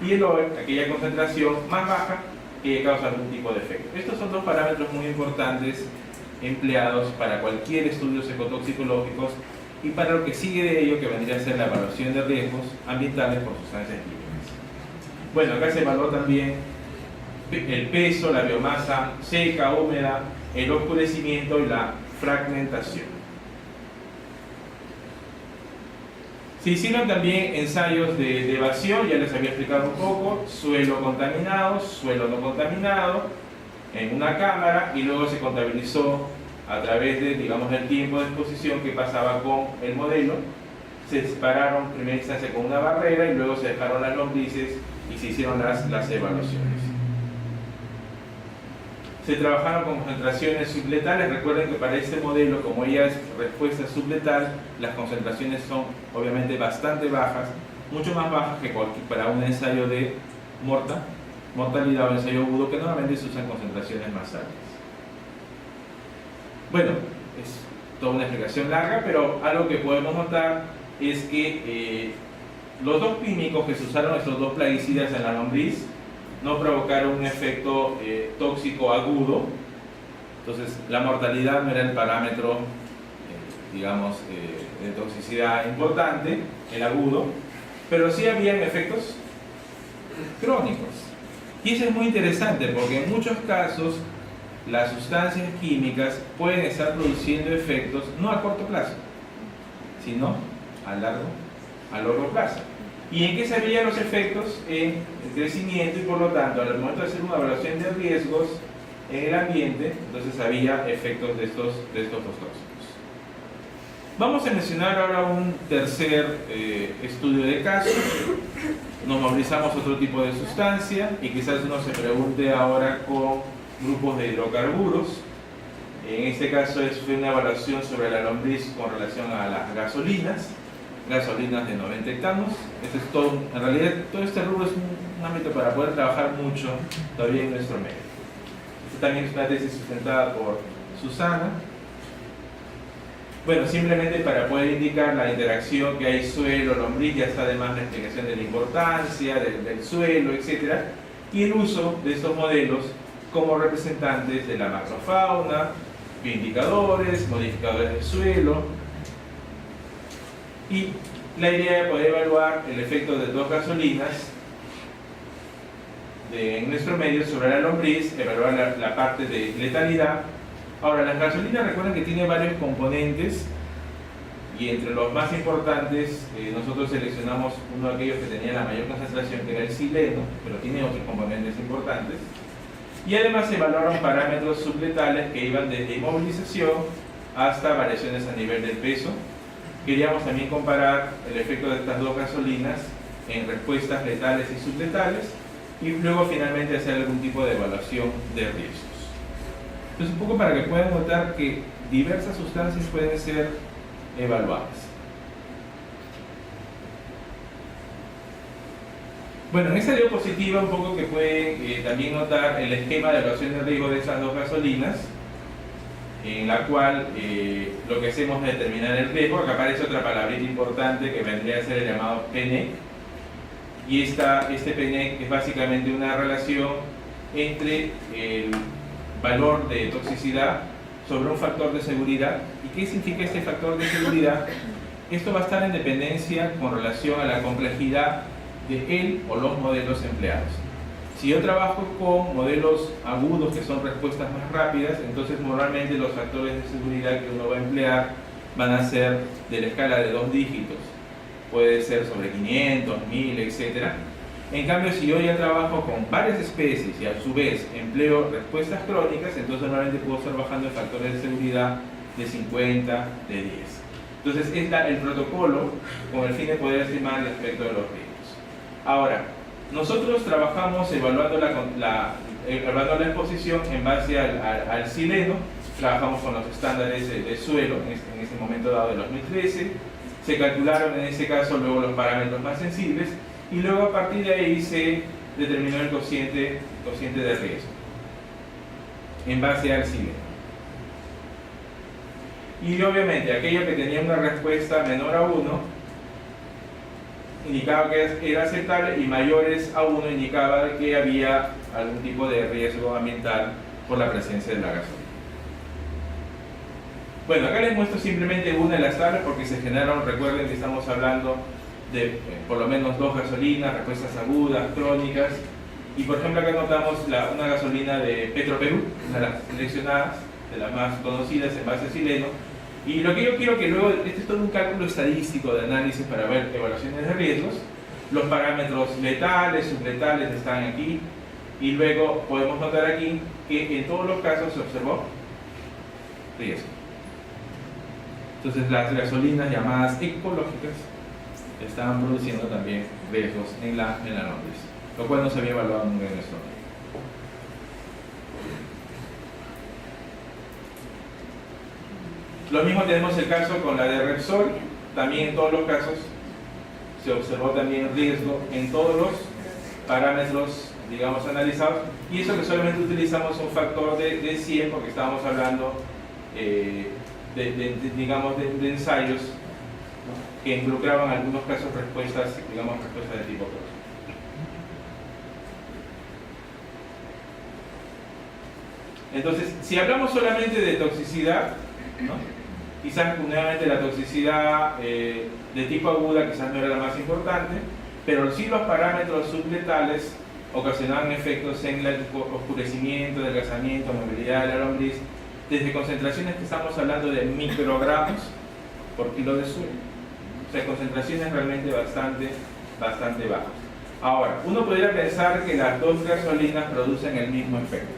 Y el LOE, aquella concentración más baja que causa algún tipo de efecto. Estos son dos parámetros muy importantes empleados para cualquier estudio ecotoxicológicos y para lo que sigue de ello, que vendría a ser la evaluación de riesgos ambientales por sustancias químicas. Bueno, acá se evaluó también el peso, la biomasa seca, húmeda, el oscurecimiento y la fragmentación. Se hicieron también ensayos de evasión, ya les había explicado un poco, suelo contaminado, suelo no contaminado, en una cámara, y luego se contabilizó a través de, digamos, el tiempo de exposición que pasaba con el modelo. Se separaron en primera instancia con una barrera y luego se dejaron las lombrices y se hicieron las evaluaciones. Se trabajaron con concentraciones subletales. Recuerden que para este modelo, como ella es respuesta subletal, las concentraciones son obviamente bastante bajas, mucho más bajas que para un ensayo de mortalidad o ensayo agudo, que normalmente se usan concentraciones más altas. Bueno, es toda una explicación larga, pero algo que podemos notar es que los dos químicos que se usaron, estos dos plaguicidas en la lombriz, no provocaron un efecto tóxico agudo. Entonces la mortalidad no era el parámetro, digamos, de toxicidad importante, el agudo, pero sí habían efectos crónicos. Y eso es muy interesante porque en muchos casos las sustancias químicas pueden estar produciendo efectos no a corto plazo, sino a largo plazo. ¿Y en qué se veían los efectos? En el crecimiento, y por lo tanto, al momento de hacer una evaluación de riesgos en el ambiente, entonces había efectos de estos dos tóxicos. Vamos a mencionar ahora un tercer estudio de caso. Nos movilizamos otro tipo de sustancia y quizás uno se pregunte ahora con grupos de hidrocarburos. En este caso fue una evaluación sobre la lombriz con relación a las gasolinas de 90 hectanos. Este es todo, en realidad todo este rubro es un ámbito para poder trabajar mucho todavía en nuestro medio. Esta también es una tesis sustentada por Susana. Bueno, simplemente para poder indicar la interacción que hay suelo-lombriz, ya está además la explicación de la importancia del suelo, etc. Y el uso de estos modelos como representantes de la macrofauna, bioindicadores, modificadores del suelo. Y la idea de poder evaluar el efecto de dos gasolinas en nuestro medio sobre la lombriz, evaluar la parte de letalidad. Ahora, las gasolinas, recuerden que tiene varios componentes y entre los más importantes nosotros seleccionamos uno de aquellos que tenía la mayor concentración, que era el sileno, pero tiene otros componentes importantes. Y además se evaluaron parámetros subletales que iban desde inmovilización hasta variaciones a nivel del peso. Queríamos también comparar el efecto de estas dos gasolinas en respuestas letales y subletales y luego finalmente hacer algún tipo de evaluación de riesgos. Entonces, un poco para que puedan notar que diversas sustancias pueden ser evaluadas. Bueno, en esta diapositiva un poco que pueden también notar el esquema de evaluación de riesgo de esas dos gasolinas, en la cual lo que hacemos es determinar el riesgo. Acá aparece otra palabrita importante que vendría a ser el llamado PNEC, y este PNEC es básicamente una relación entre el valor de toxicidad sobre un factor de seguridad. ¿Y qué significa este factor de seguridad? Esto va a estar en dependencia con relación a la complejidad de él o los modelos empleados. Si yo trabajo con modelos agudos que son respuestas más rápidas, entonces normalmente los factores de seguridad que uno va a emplear van a ser de la escala de 2 dígitos. Puede ser sobre 500, 1000, etc. En cambio, si yo ya trabajo con varias especies y a su vez empleo respuestas crónicas, entonces normalmente puedo estar bajando en factores de seguridad de 50, de 10. Entonces, está el protocolo con el fin de poder estimar el efecto de los riesgos. Ahora, nosotros trabajamos evaluando la exposición en base al sileno. Trabajamos con los estándares de suelo en este momento dado de 2013. Se calcularon en ese caso luego los parámetros más sensibles y luego a partir de ahí se determinó el cociente de riesgo en base al sileno. Y obviamente aquello que tenía una respuesta menor a 1 indicaba que era aceptable y mayores a 1 indicaba que había algún tipo de riesgo ambiental por la presencia de la gasolina. Bueno, acá les muestro simplemente una de las tablas porque se generaron, recuerden que estamos hablando de por lo menos 2 gasolinas, respuestas agudas, crónicas, y por ejemplo acá notamos una gasolina de Petroperú, una de las seleccionadas, de las más conocidas en base a sileno. Y lo que yo quiero que luego, este es todo un cálculo estadístico de análisis para ver evaluaciones de riesgos. Los parámetros letales, subletales están aquí. Y luego podemos notar aquí que en todos los casos se observó riesgo. Entonces las gasolinas llamadas ecológicas estaban produciendo también riesgos en la nómina, lo cual no se había evaluado nunca en nuestro. Lo mismo tenemos el caso con la de Repsol. También en todos los casos se observó también riesgo en todos los parámetros, digamos, analizados, y eso que solamente utilizamos un factor de 100 porque estábamos hablando digamos de ensayos, ¿no?, que involucraban en algunos casos respuestas, digamos, respuestas de tipo crónico. Entonces, si hablamos solamente de toxicidad, ¿no?, quizás nuevamente la toxicidad de tipo aguda quizás no era la más importante, pero sí los parámetros subletales ocasionaban efectos en el oscurecimiento, adelgazamiento, movilidad de la lombriz, desde concentraciones que estamos hablando de microgramos por kilo de suelo. O sea, concentraciones realmente bastante bajas. Ahora, uno podría pensar que las dos gasolinas producen el mismo efecto,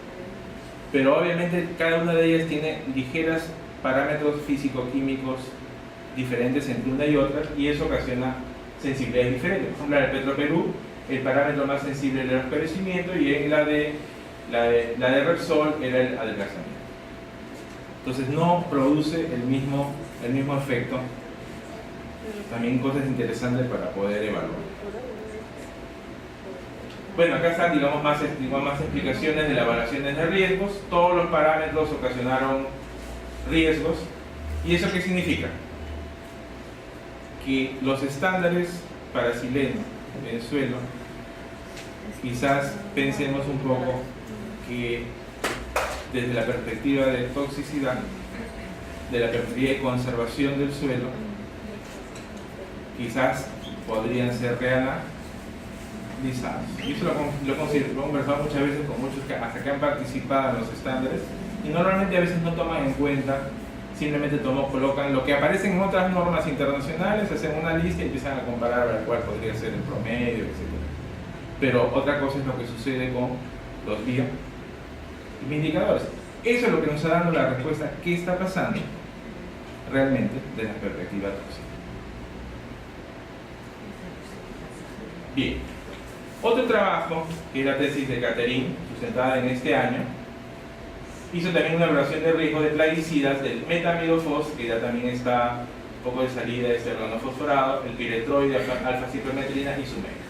pero obviamente cada una de ellas tiene ligeras parámetros físico-químicos diferentes entre una y otra, y eso ocasiona sensibilidades diferentes. Por ejemplo, en el Petroperú, el parámetro más sensible era el oscurecimiento, y en la de Repsol era el adelgazamiento. Entonces no produce el mismo efecto. También cosas interesantes para poder evaluar. Bueno, acá están, digamos, más explicaciones de las evaluaciones de riesgos. Todos los parámetros ocasionaron riesgos. ¿Y eso qué significa? Que los estándares para sileno en suelo, quizás pensemos un poco que desde la perspectiva de toxicidad, de la perspectiva de conservación del suelo, quizás podrían ser reanalizados. Y eso lo he conversado muchas veces con muchos hasta que han participado en los estándares, y normalmente a veces no toman en cuenta, simplemente colocan lo que aparece en otras normas internacionales, hacen una lista y empiezan a comparar a ver cuál podría ser el promedio, etc. Pero otra cosa es lo que sucede con los BIA, indicadores. Eso es lo que nos está dando la respuesta, qué está pasando realmente desde la perspectiva tóxica. Bien, otro trabajo, que es la tesis de Catherine, sustentada en este año, hizo también una evaluación de riesgo de plaguicidas del metamidofos, que ya también está un poco de salida de este organofosforado, el piretroide, alfa-cipermetrina y su mezcla.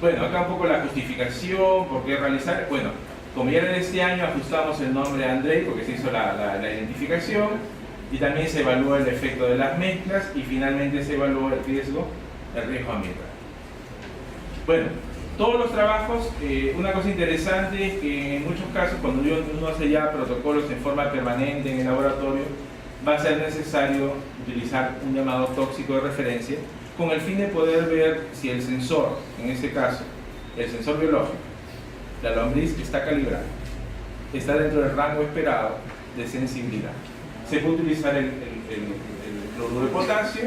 Bueno, acá un poco la justificación, por qué realizar. Bueno, como ya en este año ajustamos el nombre a Andrei porque se hizo la identificación y también se evaluó el efecto de las mezclas y finalmente se evaluó el riesgo ambiental. Bueno, todos los trabajos, una cosa interesante es que en muchos casos cuando uno hace ya protocolos en forma permanente en el laboratorio, va a ser necesario utilizar un llamado tóxico de referencia con el fin de poder ver si el sensor, en este caso, el sensor biológico, la lombriz está calibrado, está dentro del rango esperado de sensibilidad. Se puede utilizar el cloruro de potasio,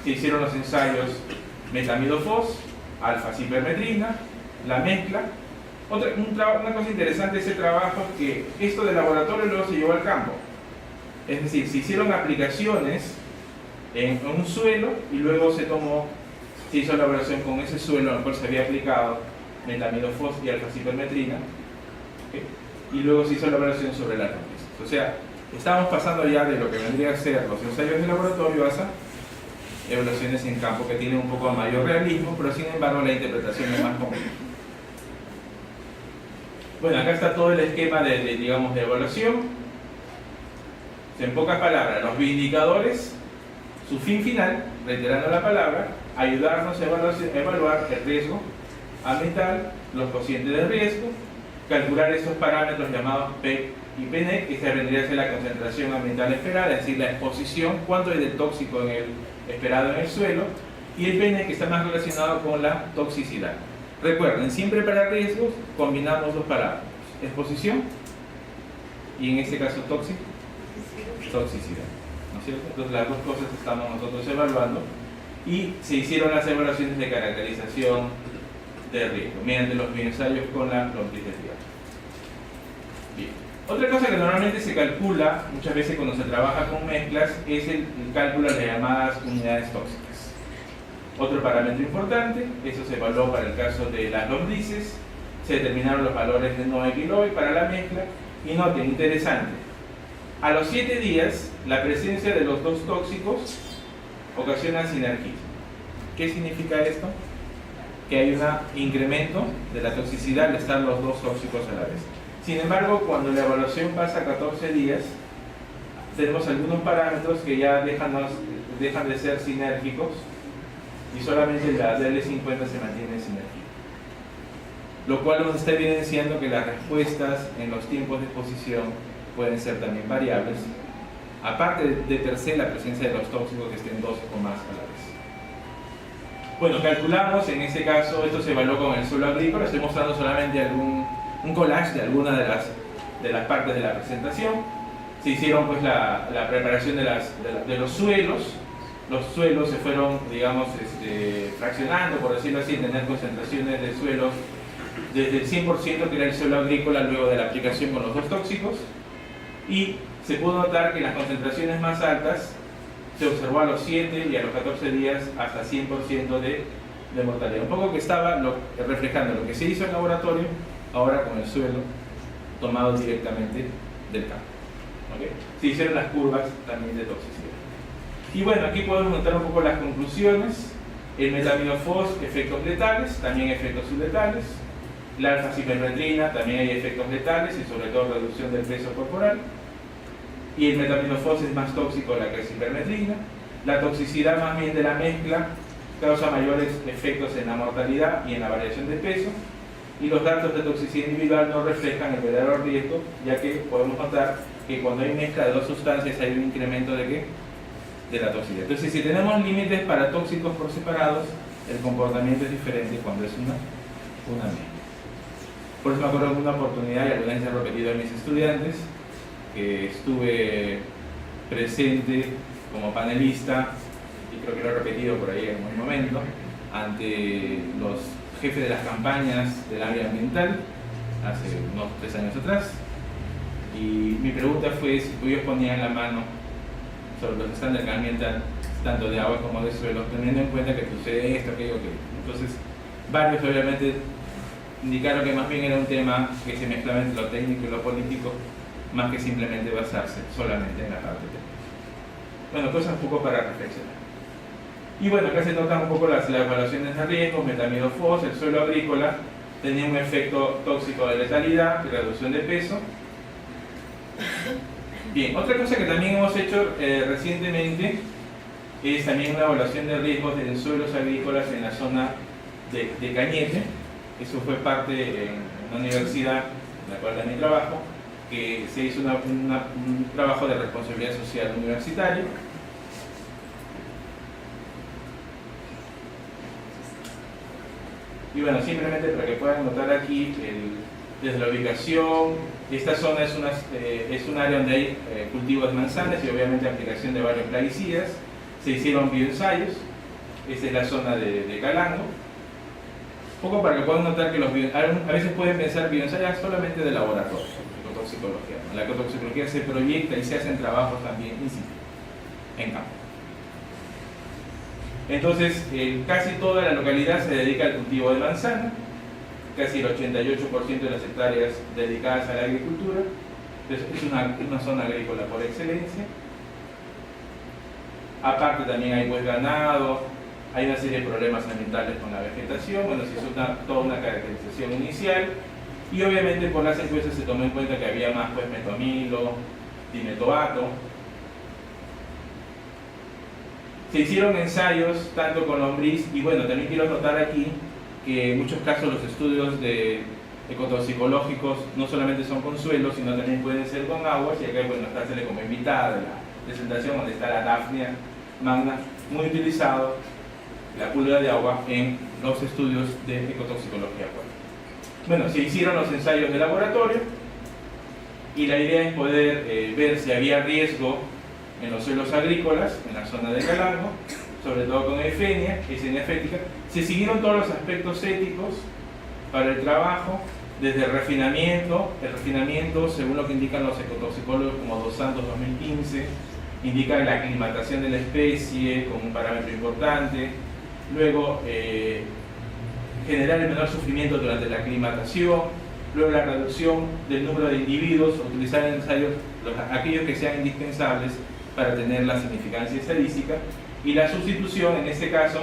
se hicieron los ensayos metamidofos, alfa-cipermetrina, la mezcla. Una cosa interesante de ese trabajo es que esto del laboratorio luego se llevó al campo. Es decir, se hicieron aplicaciones en un suelo y luego se hizo la evaluación con ese suelo en el cual se había aplicado metamidofos y alfa-cipermetrina, ¿okay? Y luego se hizo la evaluación sobre la lombriz. O sea, estamos pasando ya de lo que vendría a ser los ensayos de laboratorio a evaluaciones en campo que tienen un poco mayor realismo, pero sin embargo la interpretación es más compleja. Bueno, acá está todo el esquema digamos, de evaluación. En pocas palabras, los bioindicadores, su fin final, reiterando la palabra, ayudarnos a evaluar el riesgo ambiental, los cocientes de riesgo, calcular esos parámetros llamados P y PNEC, que se vendría a ser la concentración ambiental esperada, es decir, la exposición, cuánto hay de tóxico esperado en el suelo, y el PNEC que está más relacionado con la toxicidad. Recuerden, siempre para riesgos combinamos dos parámetros, exposición y en este caso toxicidad, ¿no es cierto? Entonces las dos cosas estamos nosotros evaluando y se hicieron las evaluaciones de caracterización de riesgo mediante los ensayos con la lombriz de tierra. Bien. Otra cosa que normalmente se calcula muchas veces cuando se trabaja con mezclas es el cálculo de las llamadas unidades tóxicas. Otro parámetro importante, eso se evaluó para el caso de las lombrices, se determinaron los valores de Noe y Loe para la mezcla y noten, interesante, a los 7 días la presencia de los dos tóxicos ocasiona sinergismo. ¿Qué significa esto? Que hay un incremento de la toxicidad al estar los dos tóxicos a la vez. Sin embargo, cuando la evaluación pasa a 14 días, tenemos algunos parámetros que ya dejan de ser sinérgicos y solamente la DL50 se mantiene sinérgica. Lo cual nos está evidenciando que las respuestas en los tiempos de exposición pueden ser también variables, aparte de per se la presencia de los tóxicos que estén dos o más a la vez. Bueno, calculamos, en este caso, esto se evaluó con el suelo agrícola, estoy mostrando solamente un collage de alguna de las partes de la presentación. Se hicieron pues la preparación de los suelos. Los suelos se fueron, digamos, fraccionando, por decirlo así, tener concentraciones de suelos desde el 100% que era el suelo agrícola luego de la aplicación con los dos tóxicos, y se pudo notar que las concentraciones más altas se observó a los 7 y a los 14 días hasta 100% de mortalidad. Un poco que estaba reflejando lo que se hizo en laboratorio, ahora con el suelo tomado directamente del campo. ¿Okay? Se hicieron las curvas también de toxicidad. Y bueno, aquí podemos notar un poco las conclusiones. El metamidofos, efectos letales, también efectos subletales. La alfa-cipermetrina, también hay efectos letales y sobre todo reducción del peso corporal. Y el metamidofos es más tóxico que la cipermetrina. La toxicidad más bien de la mezcla causa mayores efectos en la mortalidad y en la variación de peso. Y los datos de toxicidad individual no reflejan el verdadero riesgo, ya que podemos notar que cuando hay mezcla de dos sustancias hay un incremento de ¿qué? De la toxicidad. Entonces, si tenemos límites para tóxicos por separados, el comportamiento es diferente cuando es una mezcla. Por eso me acuerdo de una oportunidad, y alguna vez he repetido a mis estudiantes, que estuve presente como panelista, y creo que lo he repetido por ahí en algún momento, ante los jefes de las campañas del área ambiental, hace unos 3 años atrás. Y mi pregunta fue si ellos ponían la mano sobre los estándares que ambientan tanto de agua como de suelo, teniendo en cuenta que sucede esto, aquello, que entonces varios obviamente indicaron que más bien era un tema que se mezclaba entre lo técnico y lo político, más que simplemente basarse solamente en la parte técnica. Bueno, cosas un poco para reflexionar. Y bueno, acá se notan un poco las evaluaciones de riesgos. Metamidofos, el suelo agrícola tenía un efecto tóxico de letalidad y reducción de peso. Bien, otra cosa que también hemos hecho recientemente es también una evaluación de riesgos de suelos agrícolas en la zona de Cañete. Eso fue parte en una universidad en la cual también trabajo, que se hizo un trabajo de responsabilidad social universitario. Y bueno, simplemente para que puedan notar aquí, desde la ubicación, esta zona es un área donde hay cultivos de manzanas y obviamente aplicación de varios plaguicidas. Se hicieron bioensayos. Esta es la zona de Calango. Un poco para que puedan notar que a veces pueden pensar bioensayos solamente de laboratorio, ecotoxicología. La ecotoxicología se proyecta y se hacen trabajos también in situ, en campo. Entonces, casi toda la localidad se dedica al cultivo de manzana, casi el 88% de las hectáreas dedicadas a la agricultura. Entonces, es una zona agrícola por excelencia. Aparte también hay pues ganado, hay una serie de problemas ambientales con la vegetación. Bueno, se hizo toda una caracterización inicial y obviamente por las encuestas se tomó en cuenta que había más pues metomilo, dimetoato. Se hicieron ensayos tanto con lombriz y bueno, también quiero notar aquí que en muchos casos los estudios ecotoxicológicos no solamente son con suelo, sino también pueden ser con aguas, y acá bueno, está como invitada de la presentación donde está la Daphnia magna, muy utilizado la pulga de agua en los estudios de ecotoxicología. Bueno, se hicieron los ensayos de laboratorio y la idea es poder ver si había riesgo en los suelos agrícolas, en la zona de Calango, sobre todo con eufenia, esenia fética. Se siguieron todos los aspectos éticos para el trabajo, desde el refinamiento, según lo que indican los ecotoxicólogos como Dos Santos 2015, indica la aclimatación de la especie como un parámetro importante, luego generar el menor sufrimiento durante la aclimatación, luego la reducción del número de individuos, utilizar ensayos, aquellos que sean indispensables para tener la significancia estadística, y la sustitución en este caso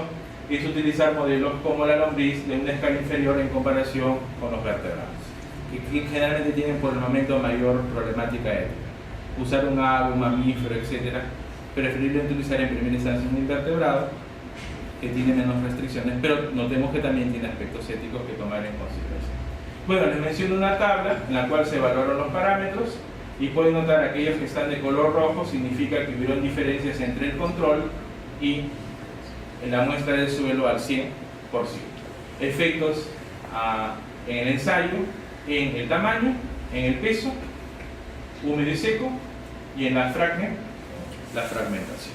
es utilizar modelos como la lombriz de una escala inferior en comparación con los vertebrados, que generalmente tienen por el momento mayor problemática ética. Usar un ave, un mamífero, etc. Preferible utilizar en primera instancia un invertebrado que tiene menos restricciones, pero notemos que también tiene aspectos éticos que tomar en consideración. Bueno, les menciono una tabla en la cual se evaluaron los parámetros y pueden notar aquellos que están de color rojo, significa que hubieron diferencias entre el control y la muestra del suelo al 100%. Efectos en el ensayo, en el tamaño, en el peso, húmedo y seco, y en la fragmentación.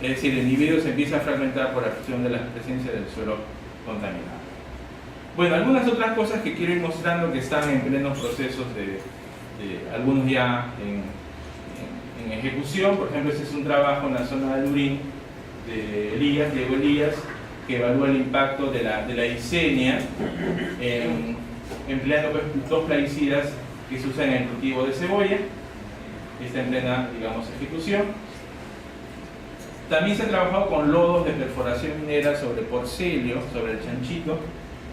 Es decir, el individuo se empieza a fragmentar por acción de la presencia del suelo contaminado. Bueno, algunas otras cosas que quiero ir mostrando que están en plenos procesos algunos ya en ejecución. Por ejemplo, este es un trabajo en la zona de Lurín de Diego Elías, que evalúa el impacto de la isenia empleando pues, dos plaguicidas que se usan en el cultivo de cebolla. Está en plena, digamos, ejecución. También se ha trabajado con lodos de perforación minera sobre porcelio, sobre el chanchito.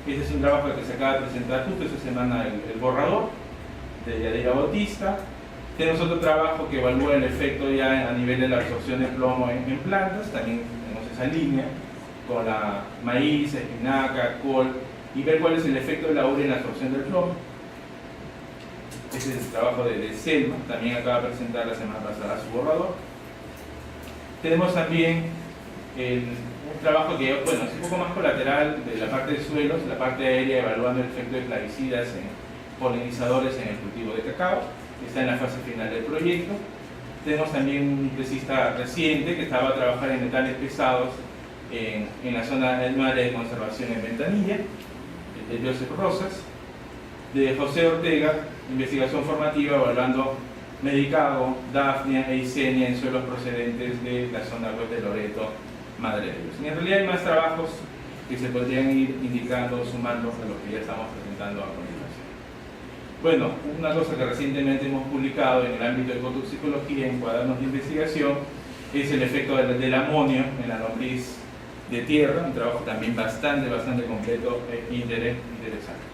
Este es un trabajo que se acaba de presentar justo esta semana, el borrador de Yadira Bautista. Tenemos otro trabajo que evalúa el efecto ya a nivel de la absorción de plomo en plantas. También tenemos esa línea con la maíz, espinaca, col, y ver cuál es el efecto de la urea en la absorción del plomo. Este es el trabajo de Selma, también acaba de presentar la semana pasada su borrador. Tenemos también un trabajo que, bueno, es un poco más colateral de la parte de suelos, la parte aérea, evaluando el efecto de plaguicidas en polinizadores en el cultivo de cacao. Está en la fase final del proyecto. Tenemos también un tesista reciente que estaba a trabajar en metales pesados en la zona del área de conservación en Ventanilla, de Joseph Rosas. de José Ortega, investigación formativa evaluando Medicago, Daphnia e Icenia en suelos procedentes de la zona web de Loreto, Madre de Dios. Y en realidad hay más trabajos que se podrían ir indicando, sumando a los que ya estamos presentando a continuación. Bueno, una cosa que recientemente hemos publicado en el ámbito de ecotoxicología en cuadernos de investigación es el efecto del amonio en la lombriz de tierra, un trabajo también bastante completo e interesante.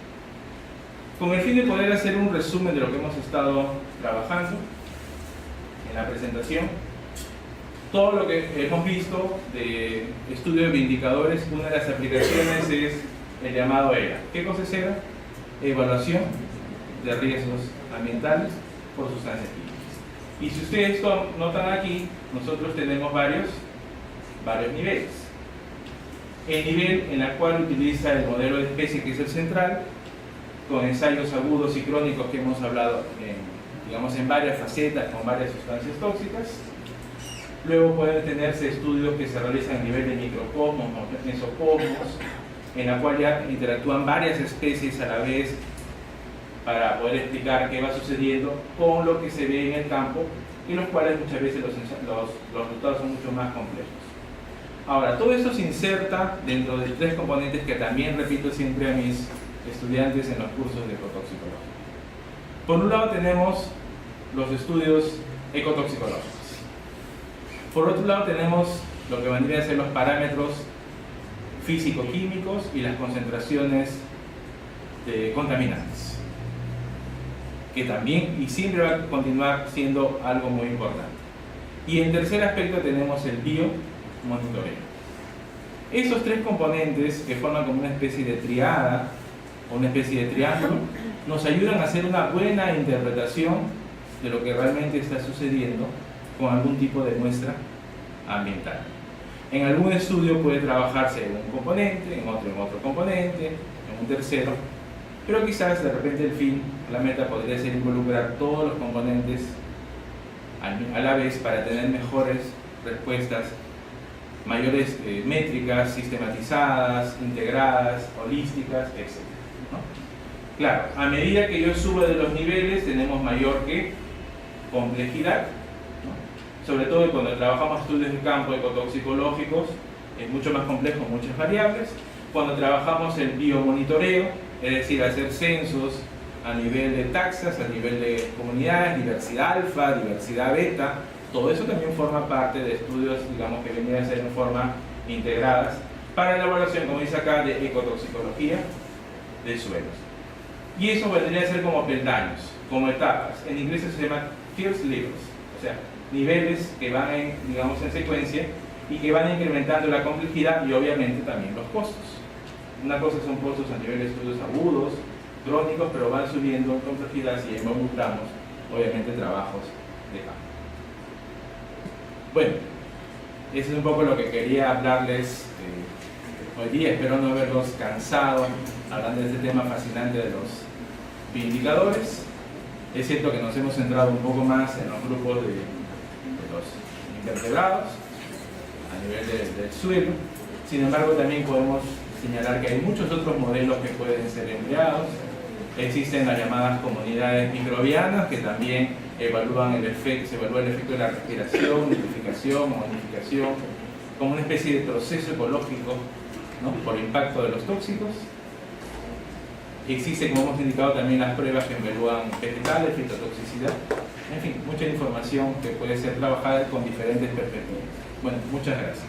Con el fin de poder hacer un resumen de lo que hemos estado trabajando en la presentación, todo lo que hemos visto de estudio de indicadores, una de las aplicaciones es el llamado ERA. ¿Qué cosa es ERA? Evaluación de riesgos ambientales por sustancias químicas. Y si ustedes notan aquí, nosotros tenemos varios niveles. El nivel en el cual utiliza el modelo de especie, que es el central, con ensayos agudos y crónicos que hemos hablado en varias facetas, con varias sustancias tóxicas. Luego pueden tenerse estudios que se realizan a nivel de microcosmos o mesocosmos, en la cual ya interactúan varias especies a la vez para poder explicar qué va sucediendo con lo que se ve en el campo, y los cuales muchas veces los resultados son mucho más complejos. Ahora, todo esto se inserta dentro de 3 componentes que también repito siempre a mis estudiantes en los cursos de ecotoxicología. Por un lado tenemos los estudios ecotoxicológicos. Por otro lado tenemos lo que vendrían a ser los parámetros físico-químicos y las concentraciones de contaminantes, que también y siempre va a continuar siendo algo muy importante. Y en tercer aspecto tenemos el biomonitoreo. Esos 3 componentes, que forman como una especie de triada o una especie de triángulo, nos ayudan a hacer una buena interpretación de lo que realmente está sucediendo con algún tipo de muestra ambiental. En algún estudio puede trabajarse en un componente, en otro componente, en un tercero, pero quizás de repente el fin, la meta podría ser involucrar todos los componentes a la vez para tener mejores respuestas, mayores métricas sistematizadas, integradas, holísticas, etc. ¿no? Claro, a medida que yo suba de los niveles tenemos mayor complejidad, ¿no? Sobre todo cuando trabajamos estudios de campo ecotoxicológicos es mucho más complejo, muchas variables. Cuando trabajamos el biomonitoreo, es decir, hacer censos a nivel de taxas, a nivel de comunidades, diversidad alfa, diversidad beta, todo eso también forma parte de estudios, digamos, que venían a ser en forma integradas para la evaluación, como dice acá, de ecotoxicología de suelos. Y eso vendría a ser como peldaños, como etapas. En inglés se llama first levels, o sea, niveles que van en secuencia y que van incrementando la complejidad y obviamente también los costos. Una cosa son costos a nivel de estudios agudos, crónicos, pero van subiendo en complejidad si involucramos obviamente trabajos de campo. Bueno, eso es un poco lo que quería hablarles hoy día. Espero no haberlos cansado hablando de este tema fascinante de los bioindicadores. Es cierto que nos hemos centrado un poco más en los grupos de los invertebrados a nivel del suelo. Sin embargo, también podemos señalar que hay muchos otros modelos que pueden ser empleados. Existen las llamadas comunidades microbianas que también evalúan el efecto, se evalúa el efecto de la respiración, nidificación o modificación como una especie de proceso ecológico, ¿no? Por impacto de los tóxicos. Existen, como hemos indicado, también las pruebas que evalúan vegetales, fitotoxicidad. En fin, mucha información que puede ser trabajada con diferentes perspectivas. Bueno, muchas gracias.